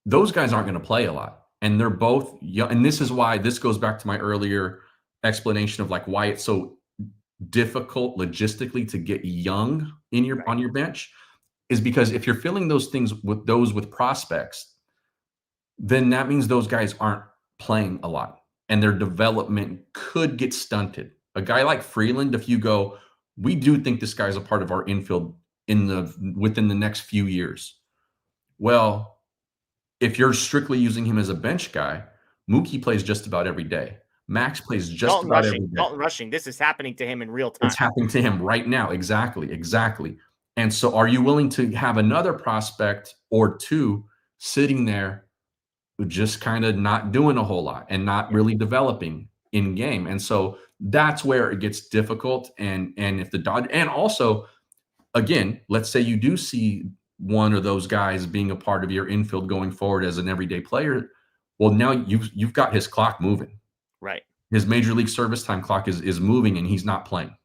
those guys aren't going to play a lot. And they're both young. And this is why this goes back to my earlier explanation of like why it's so difficult logistically to get young on your bench, is because if you're filling those things with prospects, then that means those guys aren't playing a lot and their development could get stunted. A guy like Freeland, if you go, we do think this guy's a part of our infield within the next few years. Well, if you're strictly using him as a bench guy, Mookie plays just about every day. Max plays just about every day. Dalton Rushing, this is happening to him in real time. It's happening to him right now. Exactly. And so are you willing to have another prospect or two sitting there just kind of not doing a whole lot and not really developing in game? And so that's where it gets difficult. And if the Dodgers, and also, again, let's say you do see one of those guys being a part of your infield going forward as an everyday player, well, now you've got his clock moving. Right. His major league service time clock is moving and he's not playing.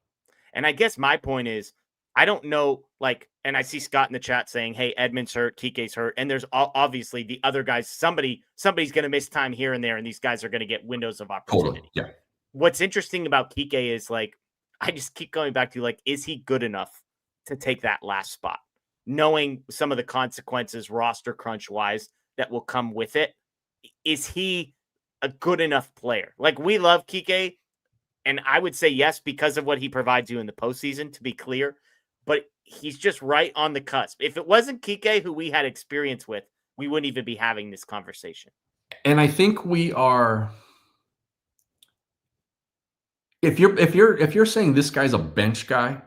And I guess my point is, I don't know, like, and I see Scott in the chat saying, hey, Edmund's hurt, Kike's hurt, and there's obviously the other guys. Somebody's going to miss time here and there, and these guys are going to get windows of opportunity. Totally. Yeah. What's interesting about Kike is, like, I just keep going back to, like, is he good enough to take that last spot? Knowing some of the consequences roster crunch wise that will come with it, is he a good enough player? Like, we love Kike, and I would say yes because of what he provides you in the postseason, to be clear. But he's just right on the cusp. If it wasn't Kike, who we had experience with, we wouldn't even be having this conversation. And I think we are. If you're saying this guy's a bench guy,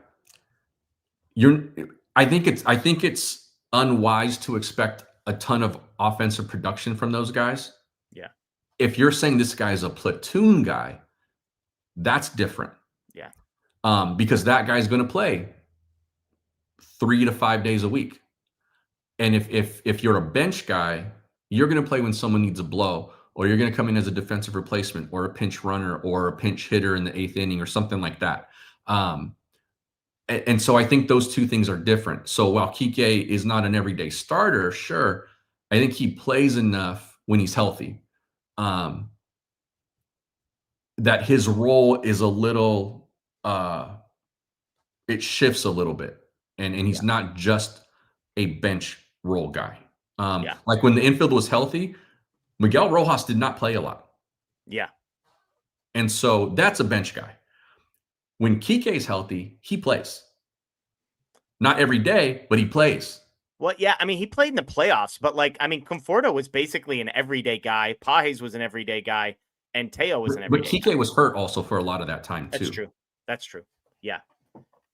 I think it's unwise to expect a ton of offensive production from those guys. Yeah. If you're saying this guy is a platoon guy, that's different. Yeah. Because that guy's going to play 3 to 5 days a week. And if you're a bench guy, you're going to play when someone needs a blow, or you're going to come in as a defensive replacement or a pinch runner or a pinch hitter in the 8th inning or something like that. And so I think those two things are different. So while Kike is not an everyday starter, sure, I think he plays enough when he's healthy that his role is a little, it shifts a little bit. And he's not just a bench role guy. Like when the infield was healthy, Miguel Rojas did not play a lot. Yeah. And so that's a bench guy. When Kike is healthy, he plays. Not every day, but he plays. Well, yeah, I mean, he played in the playoffs, but Conforto was basically an everyday guy. Pages was an everyday guy, and Teo was an everyday guy. But Kike was hurt also for a lot of that time, too. That's true. Yeah.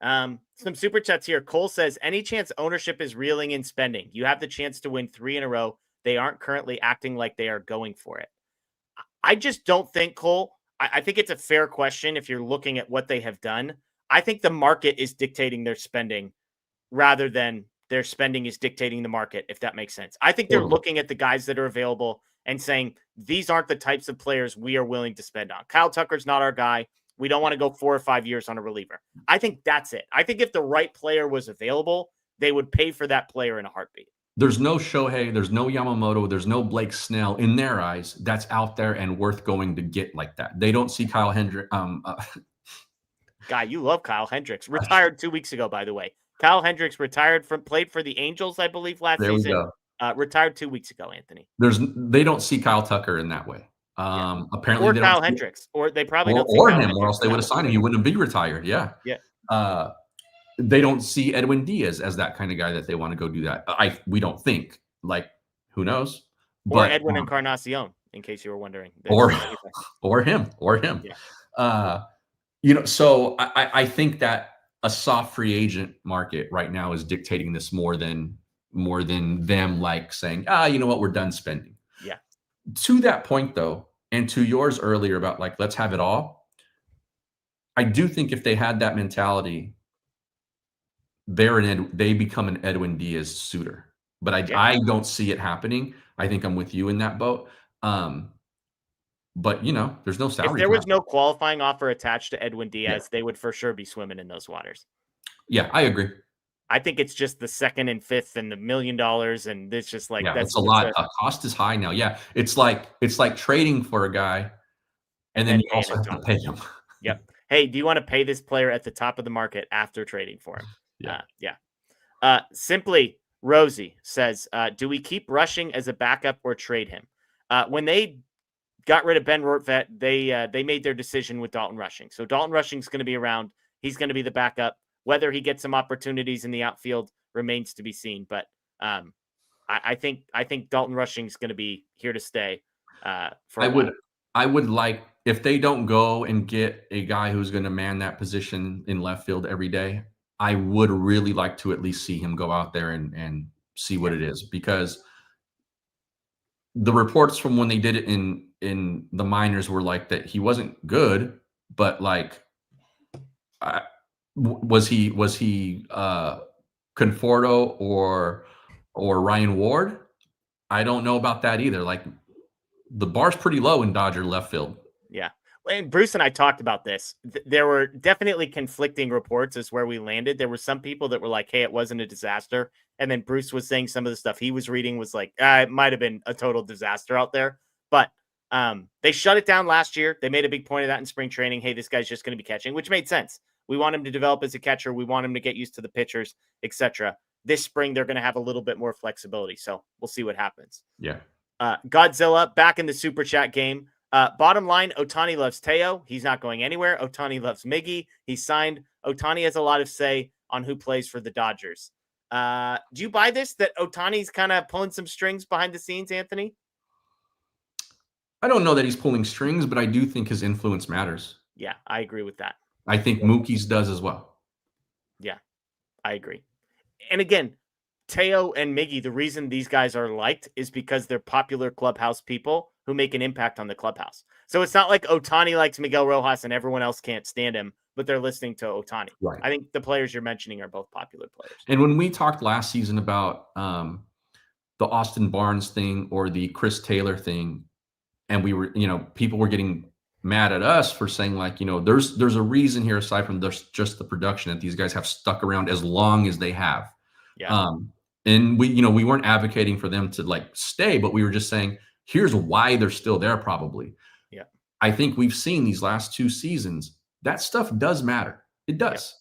Some super chats here. Cole says, any chance ownership is reeling in spending? You have the chance to win 3 in a row. They aren't currently acting like they are going for it. I just don't think, Cole, I think it's a fair question if you're looking at what they have done. I think the market is dictating their spending rather than their spending is dictating the market, if that makes sense. I think they're looking at the guys that are available and saying, these aren't the types of players we are willing to spend on. Kyle Tucker's not our guy. We don't want to go 4 or 5 years on a reliever. I think that's it. I think if the right player was available, they would pay for that player in a heartbeat. There's no Shohei, there's no Yamamoto, there's no Blake Snell in their eyes that's out there and worth going to get like that. They don't see Kyle Hendricks. Guy, you love Kyle Hendricks. Retired 2 weeks ago, by the way. Kyle Hendricks played for the Angels, I believe, last season. Retired 2 weeks ago, Anthony. They don't see Kyle Tucker in that way. Apparently, or Kyle Hendricks, or they probably don't see or Kyle him, or else they would have signed him. He wouldn't be retired. Yeah. They don't see Edwin Diaz as that kind of guy that they want to go do that. We don't think. Like, who knows? Or Edwin Encarnacion, in case you were wondering. Or him. Yeah. So I think that a soft free agent market right now is dictating this more than them like saying, you know what, we're done spending. Yeah. To that point, though, and to yours earlier about like, let's have it all. I do think if they had that mentality, they become an Edwin Diaz suitor. But I don't see it happening. I think I'm with you in that boat. But there's no salary. If there was no qualifying offer attached to Edwin Diaz, they would for sure be swimming in those waters. Yeah, I agree. I think it's just the 2nd and 5th and the $1 million, and it's just like that's a lot. Cost is high now. Yeah, it's like trading for a guy, and then you also have to pay him. Yep. Hey, do you want to pay this player at the top of the market after trading for him? Yeah. Simply Rosie says, do we keep Rushing as a backup or trade him? When they got rid of Ben Rortvedt, they made their decision with Dalton Rushing. So Dalton Rushing's going to be around. He's going to be the backup. Whether he gets some opportunities in the outfield remains to be seen. But I think Dalton Rushing's going to be here to stay. I would like, if they don't go and get a guy who's going to man that position in left field every day, I would really like to at least see him go out there and see what it is, because the reports from when they did it in the minors were like that he wasn't good, but like, was he Conforto or Ryan Ward? I don't know about that either. Like, the bar's pretty low in Dodger left field. Yeah. And Bruce and I talked about this. There were definitely conflicting reports as where we landed. There were some people that were like, hey, it wasn't a disaster. And then Bruce was saying some of the stuff he was reading was like, it might have been a total disaster out there. But they shut it down last year. They made a big point of that in spring training. Hey, this guy's just going to be catching, which made sense. We want him to develop as a catcher. We want him to get used to the pitchers, etc. This spring, they're going to have a little bit more flexibility. So we'll see what happens. Yeah. Godzilla back in the super chat game. Bottom line, Ohtani loves Teo. He's not going anywhere. Ohtani loves Miggy. He's signed. Ohtani has a lot of say. on who plays for the Dodgers. Do you buy this, that Ohtani's kind of pulling some strings behind the scenes, Anthony? I don't know that he's pulling strings, but I do think his influence matters. Yeah, I agree with that. I think Mookie's does as well. Yeah, I agree. And again, Teo and Miggy, the reason these guys are liked is because they're popular clubhouse people who make an impact on the clubhouse. So it's not like Ohtani likes Miguel Rojas and everyone else can't stand him, but they're listening to Ohtani. Right. I think the players you're mentioning are both popular players. And when we talked last season about the Austin Barnes thing or the Chris Taylor thing, and we were, people were getting mad at us for saying, like, there's a reason here aside from just the production that these guys have stuck around as long as they have. Yeah. And we weren't advocating for them to like stay, but we were just saying, here's why they're still there probably. Yeah. I think we've seen these last 2 seasons, that stuff does matter. It does.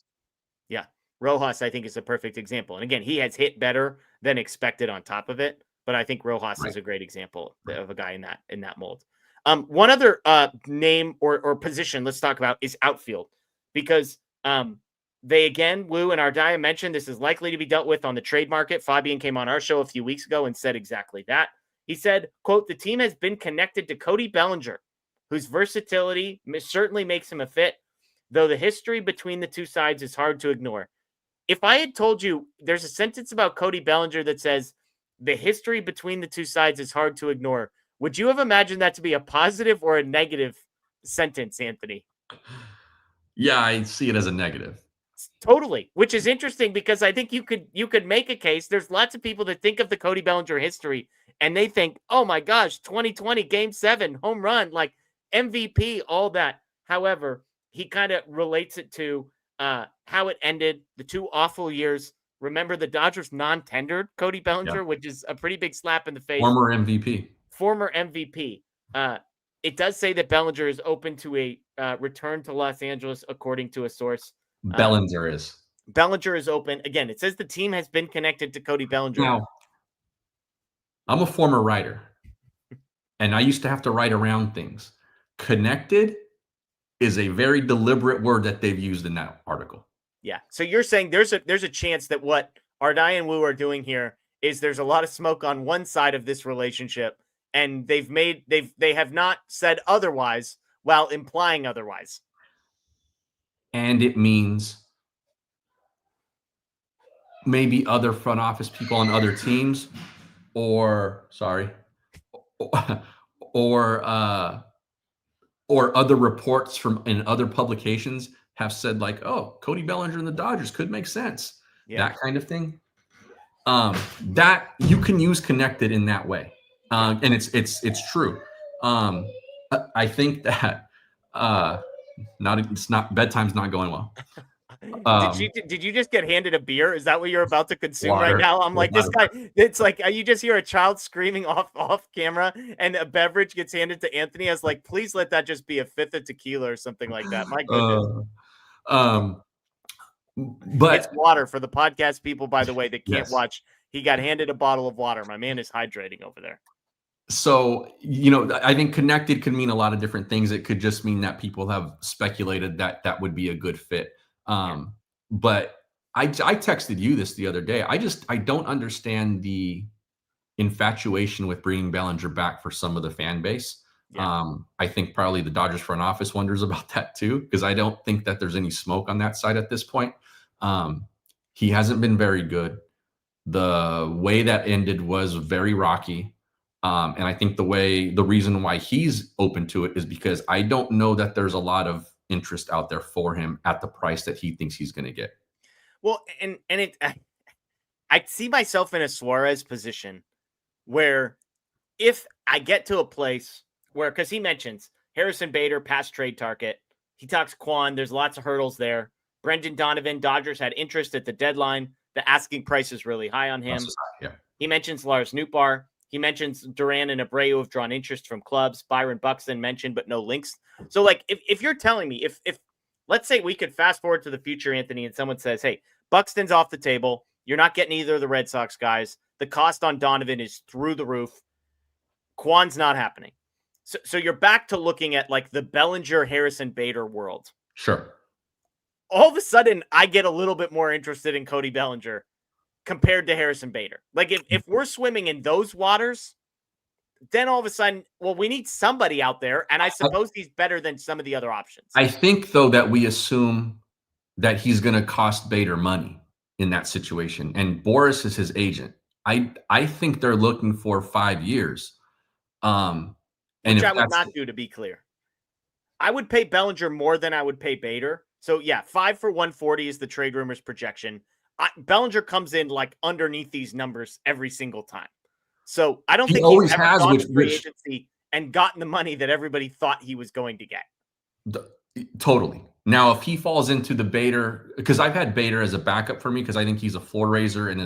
Yeah. Rojas, I think, is a perfect example. And again, he has hit better than expected on top of it. But I think Rojas is a great example of a guy in that mold. One other name or position let's talk about is outfield, because they again, Lou and Ardaya mentioned this is likely to be dealt with on the trade market. Fabian came on our show a few weeks ago and said exactly that. He said, quote, "The team has been connected to Cody Bellinger, whose versatility certainly makes him a fit, though the history between the two sides is hard to ignore." If I had told you there's a sentence about Cody Bellinger that says the history between the two sides is hard to ignore, would you have imagined that to be a positive or a negative sentence, Anthony? Yeah, I see it as a negative. Totally, which is interesting because I think you could make a case. There's lots of people that think of the Cody Bellinger history and they think, oh my gosh, 2020 Game 7 home run, like MVP, all that. However, he kind of relates it to how it ended, the 2 awful years. Remember, the Dodgers non-tendered Cody Bellinger, which is a pretty big slap in the face. Former MVP. It does say that Bellinger is open to a return to Los Angeles, according to a source. Bellinger is open. Again, it says the team has been connected to Cody Bellinger. Now, I'm a former writer, and I used to have to write around things. Connected is a very deliberate word that they've used in that article. Yeah. So you're saying there's a chance that what Ardai and Wu are doing here is there's a lot of smoke on one side of this relationship, and they have not said otherwise while implying otherwise. And it means maybe other front office people on other teams or other reports from in other publications have said, like, oh, Cody Bellinger and the Dodgers could make sense. Yeah. That kind of thing. That you can use connected in that way. And it's true. I think that bedtime's not going well. Did you just get handed a beer? Is that what you're about to consume right now? I'm like, this guy, it's like you just hear a child screaming off camera and a beverage gets handed to Anthony. I was like, please let that just be a 5th of tequila or something like that. My goodness. But it's water for the podcast people, by the way, that can't watch. He got handed a bottle of water. My man is hydrating over there. So, I think connected could mean a lot of different things. It could just mean that people have speculated that would be a good fit. But I texted you this the other day. I don't understand the infatuation with bringing Bellinger back for some of the fan base. Yeah. I think probably the Dodgers front office wonders about that too, because I don't think that there's any smoke on that side at this point. He hasn't been very good. The way that ended was very rocky. And I think the reason why he's open to it is because I don't know that there's a lot of interest out there for him at the price that he thinks he's going to get. Well, I see myself in a Suarez position where if I get to a place where, because he mentions Harrison Bader, past trade target, he talks Quan, there's lots of hurdles there. Brendan Donovan, Dodgers had interest at the deadline. The asking price is really high on him. Yeah. He mentions Lars Nootbaar. He mentions Duran and Abreu have drawn interest from clubs. Byron Buxton mentioned, but no links. So, like, if you're telling me, if let's say we could fast forward to the future, Anthony, and someone says, hey, Buxton's off the table. You're not getting either of the Red Sox guys. The cost on Donovan is through the roof. Quan's not happening. So you're back to looking at, like, the Bellinger, Harrison Bader world. Sure. all of a sudden I get a little bit more interested in Cody Bellinger compared to Harrison Bader. Like if we're swimming in those waters, then all of a sudden, well, we need somebody out there, and I suppose he's better than some of the other options. I think though that we assume that he's going to cost Bader money in that situation, and Boris is his agent. I think they're looking for 5 years. And which I would not do, to be clear. I would pay Bellinger more than I would pay Bader. So yeah, 5 for 140 is the trade rumors projection. Bellinger comes in like underneath these numbers every single time. So I don't think he's ever gone to free agency and gotten the money that everybody thought he was going to get. Totally. Now, if he falls into the Bader, because I've had Bader as a backup for me, because I think he's a floor raiser and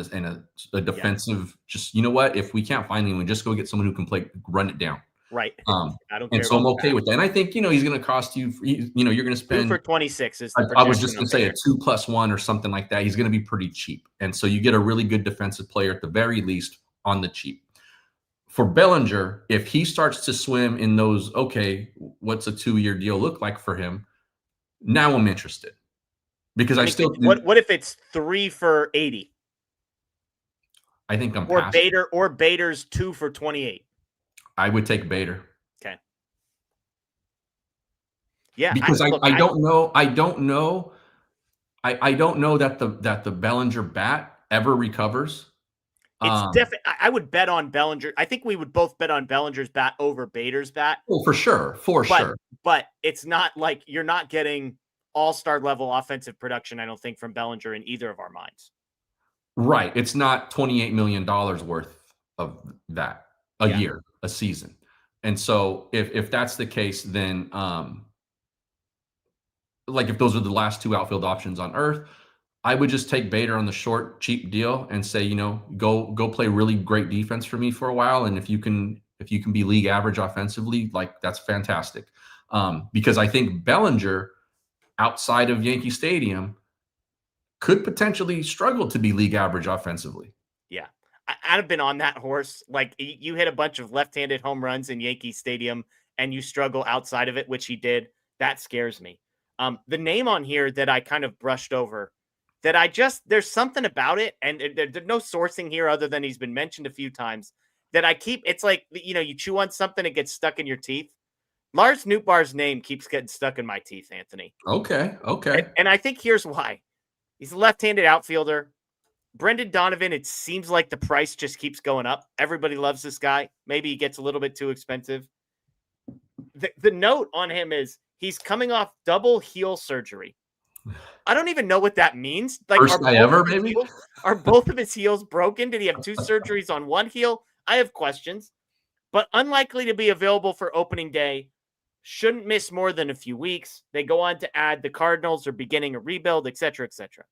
a defensive. Just, you know what? If we can't find anyone, just go get someone who can run it down. Right. I don't care. And so I'm okay with that. And I think, he's going to cost you, you're going to spend 2 for 26 is I was just going to say a 2+1 or something like that. He's going to be pretty cheap. And so you get a really good defensive player at the very least on the cheap. For Bellinger, if he starts to swim in those, okay, what's a 2-year deal look like for him? Now I'm interested, because I still what if it's 3 for 80? I think I'm or Bader's 2 for 28. I would take Bader. Okay. Yeah, because I don't know that the Bellinger bat ever recovers. It's definitely. I would bet on Bellinger. I think we would both bet on Bellinger's bat over Bader's bat. Oh, for sure, sure. But it's not like you're not getting all-star level offensive production, I don't think, from Bellinger in either of our minds. Right. It's not $28 million worth of that a year, a season. And so if that's the case, then like if those are the last 2 outfield options on earth, I would just take Bader on the short, cheap deal and say, go play really great defense for me for a while. And if you can be league average offensively, like, that's fantastic. Because I think Bellinger outside of Yankee Stadium could potentially struggle to be league average offensively. Yeah. I've been on that horse. Like, you hit a bunch of left-handed home runs in Yankee Stadium and you struggle outside of it, which he did. That scares me. The name on here that I kind of brushed over, that there's something about it, and there's no sourcing here other than he's been mentioned a few times, that it's like, you chew on something, it gets stuck in your teeth. Lars Nootbaar's name keeps getting stuck in my teeth, Anthony. Okay. And I think here's why. He's a left-handed outfielder. Brendan Donovan, it seems like the price just keeps going up. Everybody loves this guy. Maybe he gets a little bit too expensive. The note on him is he's coming off double heel surgery. I don't even know what that means. Like, first guy ever, maybe? Are both of his heels broken? Did he have 2 surgeries on one heel? I have questions. But unlikely to be available for opening day. Shouldn't miss more than a few weeks. They go on to add the Cardinals are beginning a rebuild, etc., etc.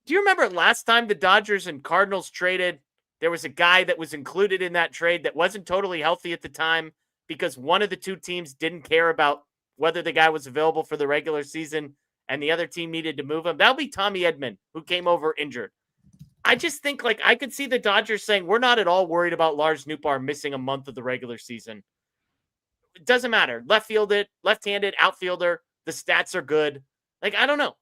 Do you remember last time the Dodgers and Cardinals traded? There was a guy that was included in that trade that wasn't totally healthy at the time because one of the 2 teams didn't care about whether the guy was available for the regular season and the other team needed to move him. That'll be Tommy Edman, who came over injured. I just think, like, I could see the Dodgers saying, we're not at all worried about Lars Nootbaar missing a month of the regular season. It doesn't matter. Left-handed outfielder. The stats are good. Like, I don't know.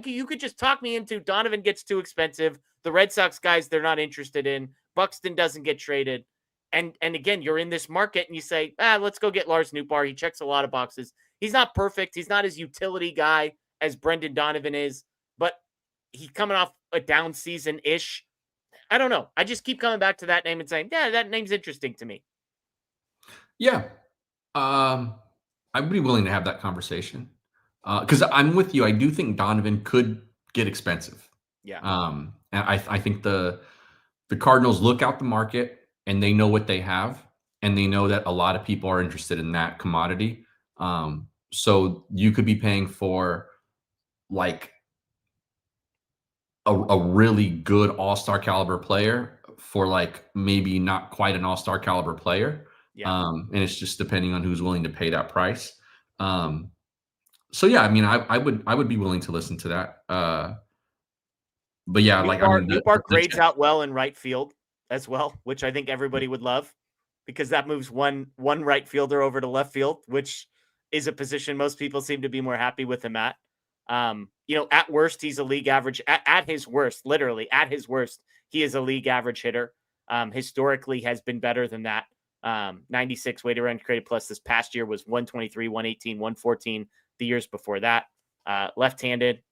You could just talk me into Donovan gets too expensive. The Red Sox guys, they're not interested in. Buxton doesn't get traded. And again, you're in this market and you say, let's go get Lars Nootbaar. He checks a lot of boxes. He's not perfect. He's not as utility guy as Brendan Donovan is, but he's coming off a down season-ish. I don't know. I just keep coming back to that name and saying, yeah, that name's interesting to me. Yeah. I would be willing to have that conversation. Because I'm with you. I do think Donovan could get expensive. Yeah. And I think the Cardinals look out the market and they know what they have, and they know that a lot of people are interested in that commodity. So you could be paying for like a really good all-star caliber player for like maybe not quite an all-star caliber player. Yeah. And it's just depending on who's willing to pay that price. So yeah, I mean, I would be willing to listen to that. But yeah, Nootbaar grades out well in right field as well, which I think everybody would love, because that moves one right fielder over to left field, which is a position most people seem to be more happy with him at. At worst, he's a league average. At his worst, literally at his worst, he is a league average hitter. Historically has been better than that. 96 weighted run created plus this past year was 123, 118, 114 the years before that. Left-handed,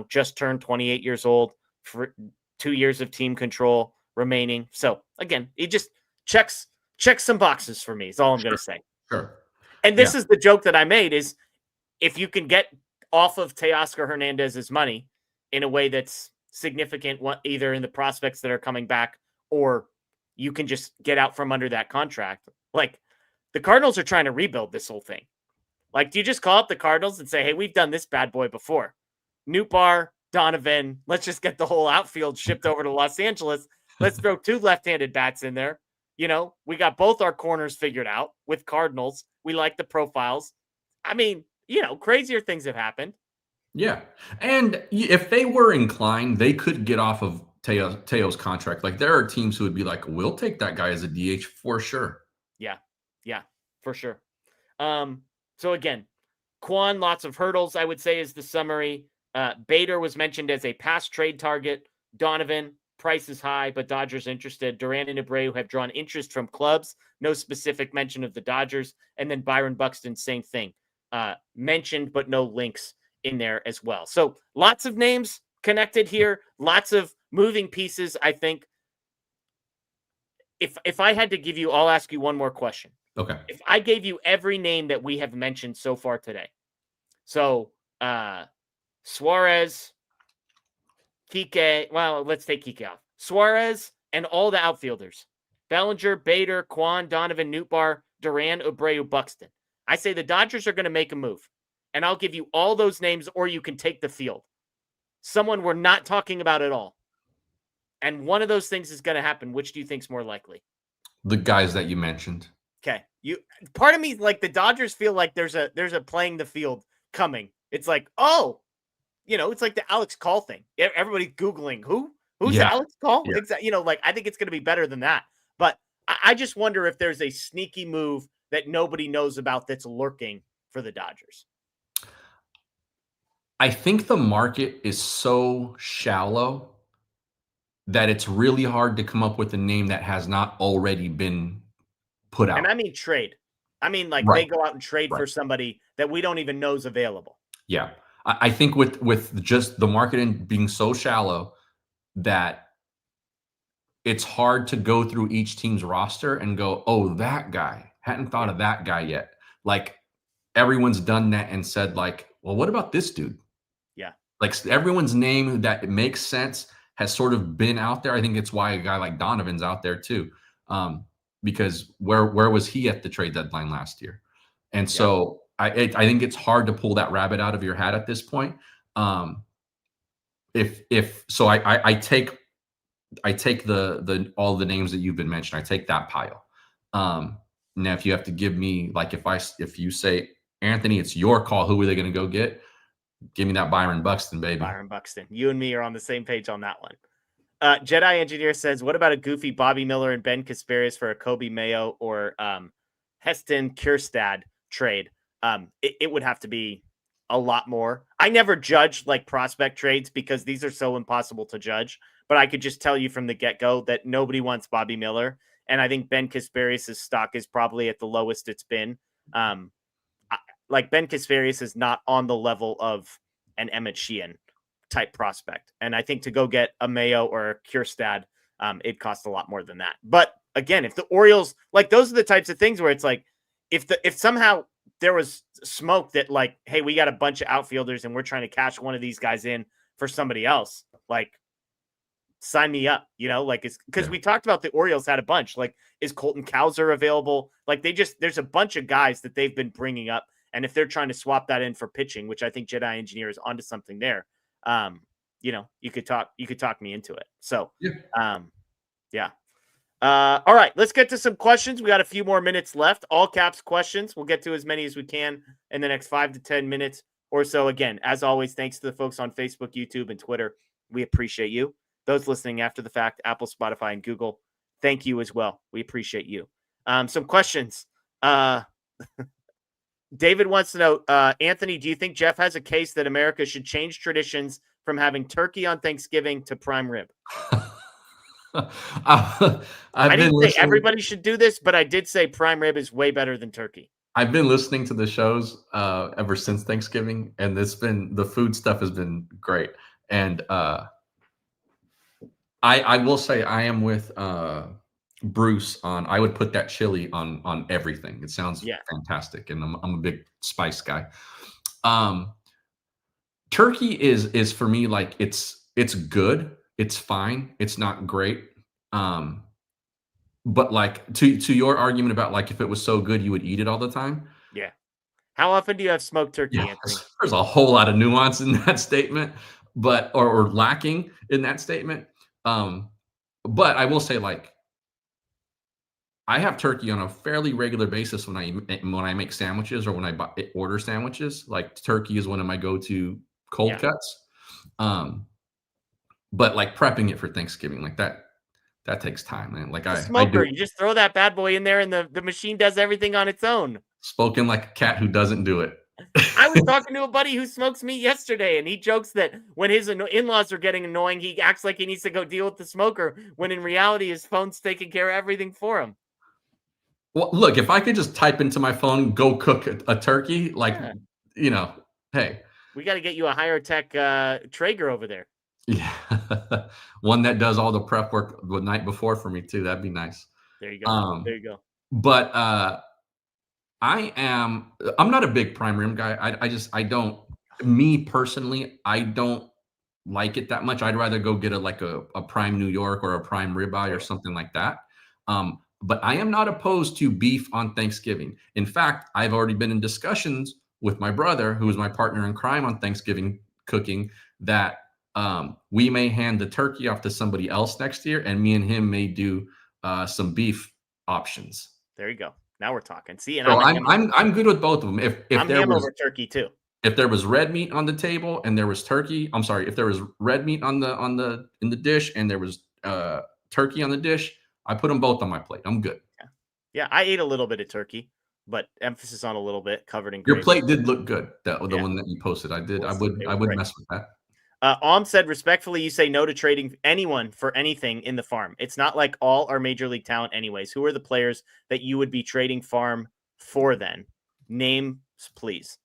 just turned 28 years old for 2 years of team control remaining. So again, he just checks some boxes for me is all I'm going to say. Sure. And this is the joke that I made is if you can get off of Teoscar Hernandez's money in a way that's significant, either in the prospects that are coming back or you can just get out from under that contract. Like the Cardinals are trying to rebuild this whole thing. Like, do you just call up the Cardinals and say, hey, we've done this bad boy before. Nootbaar, Donovan, let's just get the whole outfield shipped over to Los Angeles. Let's throw 2 left-handed bats in there. We got both our corners figured out with Cardinals. We like the profiles. I mean, crazier things have happened. Yeah. And if they were inclined, they could get off of Teo's contract. Like there are teams who would be like, we'll take that guy as a DH for sure. Yeah, for sure. So again, Kwon, lots of hurdles, I would say is the summary. Bader was mentioned as a past trade target. Donovan, price is high, but Dodgers interested. Duran and Abreu have drawn interest from clubs. No specific mention of the Dodgers. And then Byron Buxton, same thing. Mentioned, but no links in there as well. So lots of names connected here. Lots of moving pieces, I think. If I had to give you, I'll ask you one more question. Okay. If I gave you every name that we have mentioned so far today. So Suarez, Kike, well, let's take Kike off. Suarez and all the outfielders. Bellinger, Bader, Kwon, Donovan, Nootbaar, Duran, Abreu, Buxton. I say the Dodgers are going to make a move. And I'll give you all those names, or you can take the field. Someone we're not talking about at all. And one of those things is going to happen. Which do you think is more likely? The guys that you mentioned. Okay. Part of me, like the Dodgers feel like there's a playing the field coming. It's like, it's like the Alex Call thing. Everybody's Googling who's Alex Call? Yeah. Exactly. I think it's going to be better than that. But I just wonder if there's a sneaky move that nobody knows about that's lurking for the Dodgers. I think the market is so shallow that it's really hard to come up with a name that has not already been put out. And I mean trade. I mean, like Right. they go out and trade for somebody that we don't even know is available. Yeah. I think with just the marketing being so shallow that it's hard to go through each team's roster and go, oh, that guy. Hadn't thought of that guy yet. Like everyone's done that and said like, well, what about this dude? Yeah. Like everyone's name that makes sense has sort of been out there. I think it's why a guy like Donovan's out there too. Because where was he at the trade deadline last year? And so I think it's hard to pull that rabbit out of your hat at this point. I take the all the names that you've been mentioned. I take that pile. Now, if you have to give me like if you say Anthony, it's your call. Who are they going to go get? Give me that Byron Buxton, baby. Byron Buxton. You and me are on the same page on that one. Jedi Engineer says, what about a goofy Bobby Miller and Ben Kasparius for a Kobe Mayo or Heston Kjerstad trade? It would have to be a lot more. I never judge like prospect trades because these are so impossible to judge. But I could just tell you from the get-go that nobody wants Bobby Miller. And I think Ben Kasparius' stock is probably at the lowest it's been. Like Ben Kasparius is not on the level of an Emmett Sheehan type prospect. And I think to go get a Mayo or a Kjerstad, it costs a lot more than that. But again, if the Orioles, like those are the types of things where it's like, if somehow there was smoke that like, hey, we got a bunch of outfielders and we're trying to cash one of these guys in for somebody else, like sign me up, like it's because we talked about the Orioles had a bunch, like is Colton Cowser available? Like there's a bunch of guys that they've been bringing up. And if they're trying to swap that in for pitching, which I think Jedi Engineer is onto something there, you could talk me into it. So, all right, let's get to some questions. We got a few more minutes left. All caps questions. We'll get to as many as we can in the next 5 to 10 minutes or so. Again, as always, thanks to the folks on Facebook, YouTube, and Twitter. We appreciate you. Those listening after the fact, Apple, Spotify, and Google, thank you as well. We appreciate you. Some questions. David wants to know, Anthony, do you think Jeff has a case that America should change traditions from having turkey on Thanksgiving to prime rib? I've I been didn't say listening. everybody should do this, but I did say prime rib is way better than turkey. I've been listening to the shows ever since Thanksgiving, and the food stuff has been great. And I will say I am with Bruce on. I would put that chili on everything. It sounds fantastic, and I'm a big spice guy. Turkey is for me like it's good, it's fine, it's not great. But like to your argument about like if it was so good you would eat it all the time. Yeah. How often do you have smoked turkey, Yeah, Anthony? there's a whole lot of nuance in that statement, but or lacking in that statement. But I will say like I have turkey on a fairly regular basis when I make sandwiches or when I order sandwiches. Like turkey is one of my go-to cold cuts. But like prepping it for Thanksgiving, like that takes time, man. Like The I smoker, do. you just throw that bad boy in there and the machine does everything on its own. Spoken like a cat who doesn't do it. I was talking to a buddy who smokes meat yesterday, and he jokes that when his in-laws are getting annoying, he acts like he needs to go deal with the smoker, when in reality, his phone's taking care of everything for him. Well, look, if I could just type into my phone, go cook a turkey, like, hey. We got to get you a higher tech Traeger over there. Yeah. One that does all the prep work the night before for me, too. That'd be nice. There you go. There you go. But I'm not a big prime rib guy. I don't, me personally, I don't like it that much. I'd rather go get a prime New York or a prime ribeye or something like that. But I am not opposed to beef on Thanksgiving. In fact, I've already been in discussions with my brother, who is my partner in crime on Thanksgiving cooking, that we may hand the turkey off to somebody else next year, and me and him may do some beef options. There you go. Now we're talking. See, and so I'm good with both of them. If I'm there was over turkey too. If there was red meat on the table and there was turkey, I'm sorry, if there was red meat in the dish and there was turkey on the dish, I put them both on my plate. I'm good. Yeah, I ate a little bit of turkey, but emphasis on a little bit, covered in gravy. Your plate did look good. The one that you posted, I would mess with that. Om said, respectfully, you say no to trading anyone for anything in the farm. It's not like all are major league talent anyways. Who are the players that you would be trading farm for then? Names, please.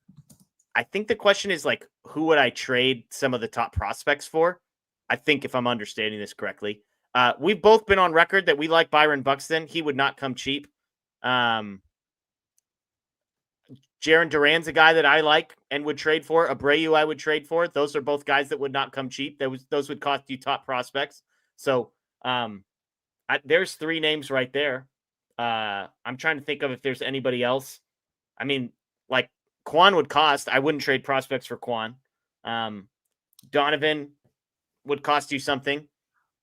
I think the question is like, who would I trade some of the top prospects for? I think if I'm understanding this correctly. We've both been on record that we like Byron Buxton. He would not come cheap. Jaron Duran's a guy that I like and would trade for. Abreu I would trade for. Those are both guys that would not come cheap. Those would cost you top prospects. So there's three names right there. I'm trying to think of if there's anybody else. I mean, like Quan would cost. I wouldn't trade prospects for Quan. Donovan would cost you something.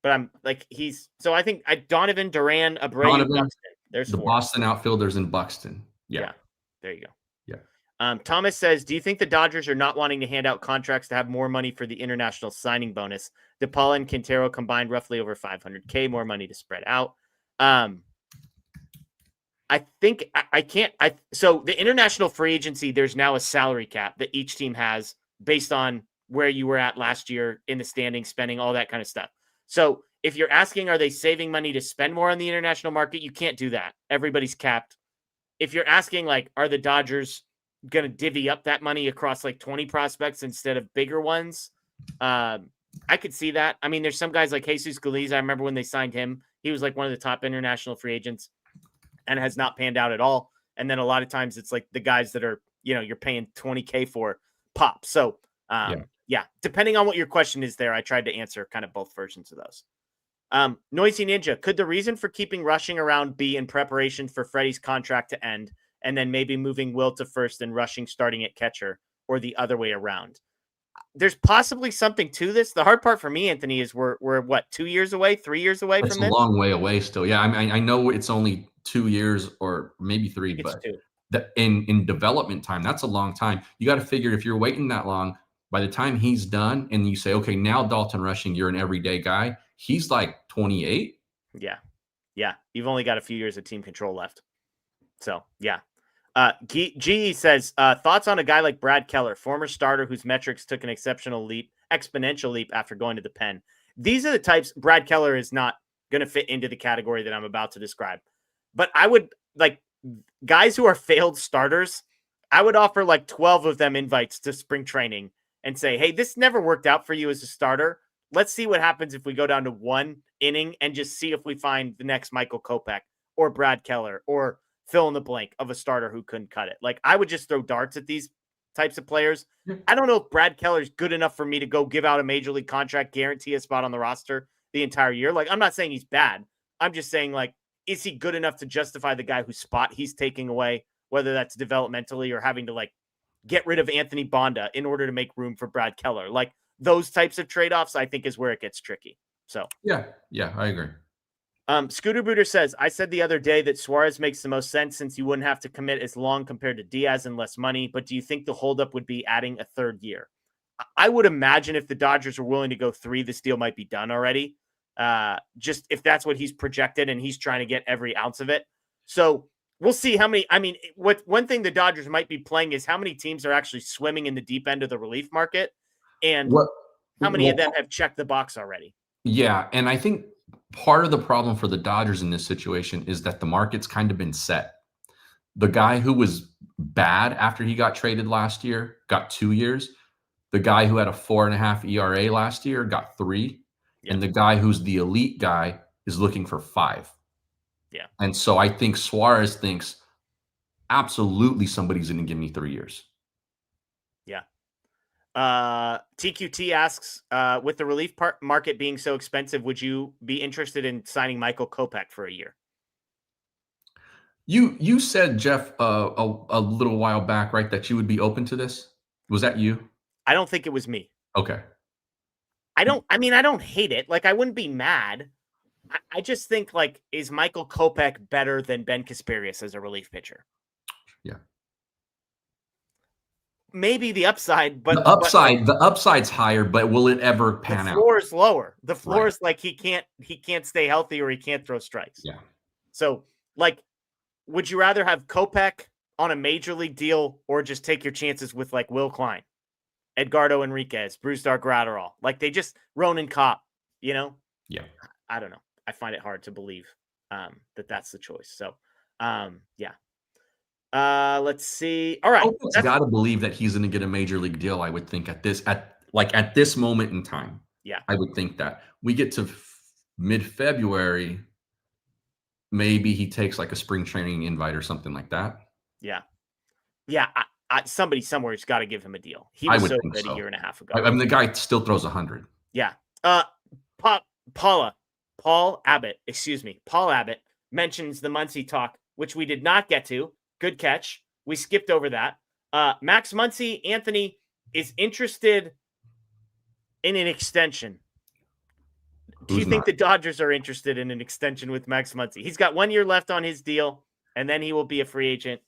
But I'm like I think Donovan, Duran, Abreu, Buxton. There's the 4. Boston outfielders in Buxton. Yeah. There you go. Yeah. Thomas says, do you think the Dodgers are not wanting to hand out contracts to have more money for the international signing bonus? DePaul and Quintero combined roughly over $500K, more money to spread out. I think I can't. So the international free agency, there's now a salary cap that each team has based on where you were at last year in the standings, spending all that kind of stuff. So if you're asking, are they saving money to spend more on the international market? You can't do that. Everybody's capped. If you're asking, like, are the Dodgers going to divvy up that money across like 20 prospects instead of bigger ones? I could see that. I mean, there's some guys like Jesus Galiz. I remember when they signed him, he was like one of the top international free agents and has not panned out at all. And then a lot of times it's like the guys that are, you're paying $20K for pop. So, yeah, depending on what your question is there, I tried to answer kind of both versions of those. Noisy Ninja, could the reason for keeping Rushing around be in preparation for Freddie's contract to end and then maybe moving Will to first and Rushing starting at catcher, or the other way around? There's possibly something to this. The hard part for me, Anthony, is we're what, 2 years away, 3 years away from this? It's a long way away still. Yeah, I know it's only 2 years or maybe 3, but in development time, that's a long time. You got to figure if you're waiting that long, by the time he's done and you say, okay, now Dalton Rushing, you're an everyday guy, he's like 28. Yeah. You've only got a few years of team control left. So, yeah. GE says, thoughts on a guy like Brad Keller, former starter whose metrics took an exponential leap after going to the pen. These are the types. Brad Keller is not going to fit into the category that I'm about to describe. But I would like guys who are failed starters. I would offer like 12 of them invites to spring training and say, hey, this never worked out for you as a starter. Let's see what happens if we go down to one inning and just see if we find the next Michael Kopech or Brad Keller or fill in the blank of a starter who couldn't cut it. Like, I would just throw darts at these types of players. I don't know if Brad Keller is good enough for me to go give out a major league contract, guarantee a spot on the roster the entire year. Like, I'm not saying he's bad. I'm just saying, like, is he good enough to justify the guy whose spot he's taking away, whether that's developmentally or having to, like, get rid of Anthony Bonda in order to make room for Brad Keller? Like, those types of trade-offs, I think, is where it gets tricky. So, yeah, I agree. Scooter Booter says, I said the other day that Suarez makes the most sense since you wouldn't have to commit as long compared to Diaz and less money, but do you think the holdup would be adding a third year? I would imagine if the Dodgers are willing to go 3, this deal might be done already. Just if that's what he's projected and he's trying to get every ounce of it. So we'll see how many. I mean, one thing the Dodgers might be playing is how many teams are actually swimming in the deep end of the relief market and how many of them have checked the box already. Yeah, and I think part of the problem for the Dodgers in this situation is that the market's kind of been set. The guy who was bad after he got traded last year got 2 years. The guy who had a 4.5 ERA last year got 3. Yeah. And the guy who's the elite guy is looking for 5. Yeah. And so I think Suarez thinks absolutely somebody's going to give me 3 years. Yeah. TQT asks, with the relief market being so expensive, would you be interested in signing Michael Kopech for a year? You said, Jeff, a little while back, right, that you would be open to this. Was that you? I don't think it was me. Okay. I don't hate it. Like, I wouldn't be mad. I just think, like, is Michael Kopech better than Ben Kasparius as a relief pitcher? Yeah. Maybe the upside, but the upside's higher, but will it ever pan out? The floor is lower. The floor is like he can't stay healthy or he can't throw strikes. Yeah. So, like, would you rather have Kopech on a major league deal or just take your chances with, like, Will Klein, Edgardo Enriquez, Brusdar Graterol? Like, they just Ronan Kopp, you know? Yeah. I don't know. I find it hard to believe that that's the choice. So, yeah. Let's see. All right. I've got to believe that he's going to get a major league deal. I would think at this moment in time. Yeah. I would think that we get to mid-February. Maybe he takes like a spring training invite or something like that. Yeah. Yeah. Somebody somewhere's got to give him a deal. He was so good a year and a half ago. I mean, the guy still throws 100. Yeah. Paul Abbott mentions the Muncy talk, which we did not get to. Good catch. We skipped over that. Max Muncy, Anthony, is interested in an extension. Do you think the Dodgers are interested in an extension with Max Muncy? He's got 1 year left on his deal, and then he will be a free agent.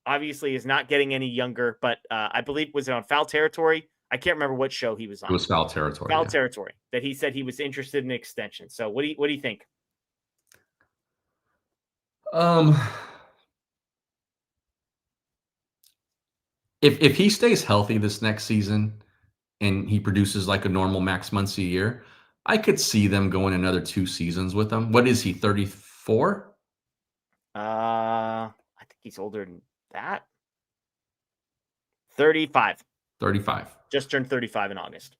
Obviously, is not getting any younger, but I believe, was it on Foul Territory? I can't remember what show he was on. It was Foul Territory. Foul Territory, that he said he was interested in an extension. So what do you think? If he stays healthy this next season and he produces like a normal Max Muncy year, I could see them going another 2 seasons with him. What is he, 34? I think he's older than that. 35. 35. Just turned 35 in August.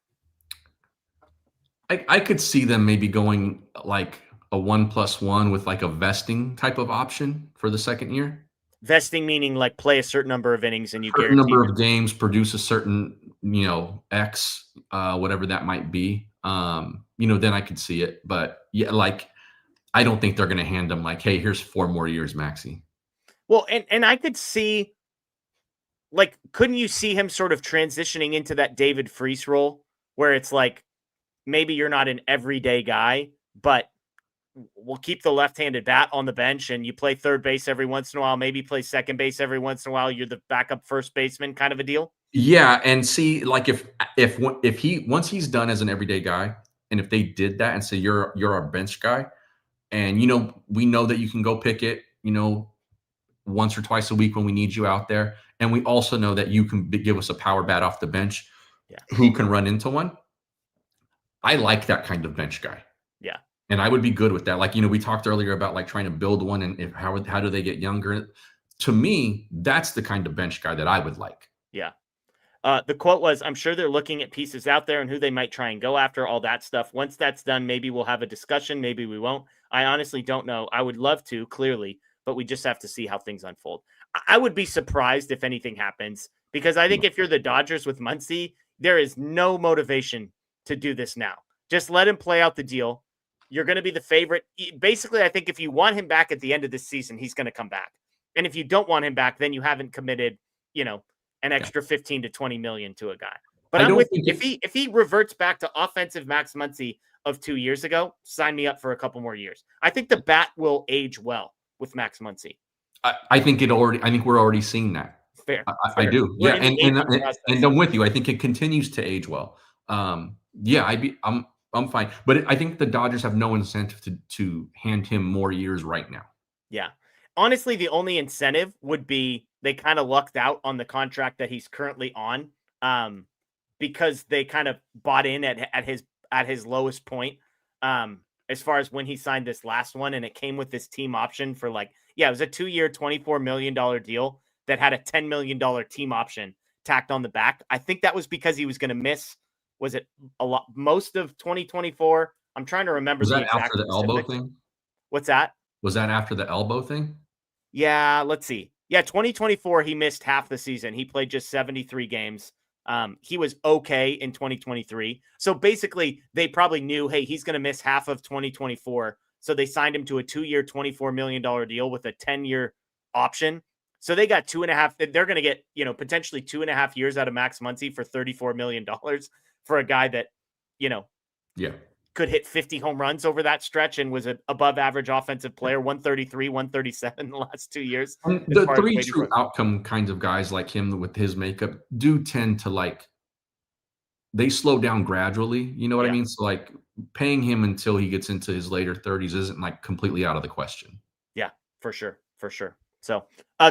I could see them maybe going like a 1+1 with like a vesting type of option for the second year. Vesting meaning like play a certain number of innings and you guarantee a number of games, produce a certain, X, whatever that might be. Then I could see it. But yeah, like, I don't think they're going to hand him like, hey, here's 4 more years, Maxie. Well, and I could see, like, couldn't you see him sort of transitioning into that David Freese role where it's like, maybe you're not an everyday guy, but we'll keep the left-handed bat on the bench and you play third base every once in a while, maybe play second base every once in a while. You're the backup first baseman kind of a deal. Yeah. And see, like if he, once he's done as an everyday guy, and if they did that and say, you're our bench guy, and, we know that you can go pick it, once or twice a week when we need you out there. And we also know that you can give us a power bat off the bench who can run into one. I like that kind of bench guy. Yeah. And I would be good with that. Like, we talked earlier about like trying to build one and how do they get younger? To me, that's the kind of bench guy that I would like. Yeah. The quote was, I'm sure they're looking at pieces out there and who they might try and go after, all that stuff. Once that's done, maybe we'll have a discussion. Maybe we won't. I honestly don't know. I would love to, clearly, but we just have to see how things unfold. I would be surprised if anything happens, because I think if you're the Dodgers with Muncy, there is no motivation to do this now. Just let him play out the deal. You're going to be the favorite. Basically, I think if you want him back at the end of this season, he's going to come back. And if you don't want him back, then you haven't committed, an extra 15 to 20 million to a guy. But I'm with you. If he reverts back to offensive Max Muncy of 2 years ago, sign me up for a couple more years. I think the bat will age well with Max Muncy. I think we're already seeing that. Fair. I do. Yeah. And I'm with you. I think it continues to age well. I'm fine. But I think the Dodgers have no incentive to hand him more years right now. Yeah. Honestly, the only incentive would be they kind of lucked out on the contract that he's currently on, because they kind of bought in at his lowest point, as far as when he signed this last one, and it came with this team option for it was a 2-year, $24 million deal that had a $10 million team option tacked on the back. I think that was because he was going to miss, was it most of 2024? I'm trying to remember. Was that after the elbow thing? What's that? Was that after the elbow thing? Yeah, let's see. Yeah, 2024, he missed half the season. He played just 73 games. He was okay in 2023. So basically, they probably knew, hey, he's going to miss half of 2024. So they signed him to a 2-year, $24 million deal with a 10-year option. So they got 2.5. They're going to get, potentially 2.5 years out of Max Muncy for $34 million for a guy that, could hit 50 home runs over that stretch and was an above average offensive player, 133, 137 in the last 2 years. The three true outcome kinds of guys like him with his makeup do tend to they slow down gradually. You know what I mean? So paying him until he gets into his later 30s isn't completely out of the question. Yeah, for sure. For sure. So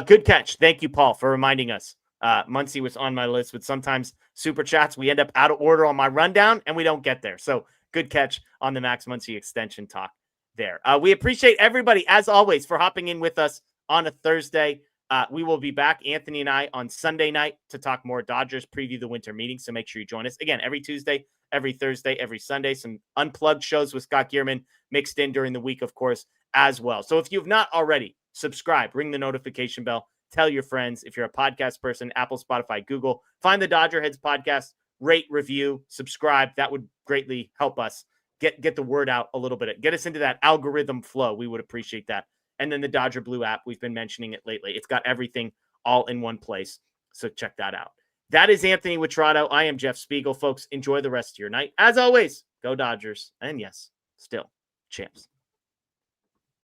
good catch. Thank you, Paul, for reminding us. Muncy was on my list, but sometimes super chats, we end up out of order on my rundown and we don't get there. So good catch on the Max Muncy extension talk there. We appreciate everybody, as always, for hopping in with us on a Thursday. We will be back, Anthony and I, on Sunday night to talk more Dodgers, preview the winter meeting. So make sure you join us again every Tuesday, every Thursday, every Sunday. Some unplugged shows with Scott Gierman mixed in during the week, of course, as well. So if you've not already, subscribe, ring the notification bell, tell your friends. If you're a podcast person, Apple, Spotify, Google, find the DodgerHeads podcast, rate, review, subscribe. That would greatly help us get the word out a little bit. Get us into that algorithm flow. We would appreciate that. And then the Dodger Blue app, we've been mentioning it lately. It's got everything all in one place. So check that out. That is Anthony Witrado. I am Jeff Spiegel. Folks, enjoy the rest of your night. As always, go Dodgers. And yes, still champs.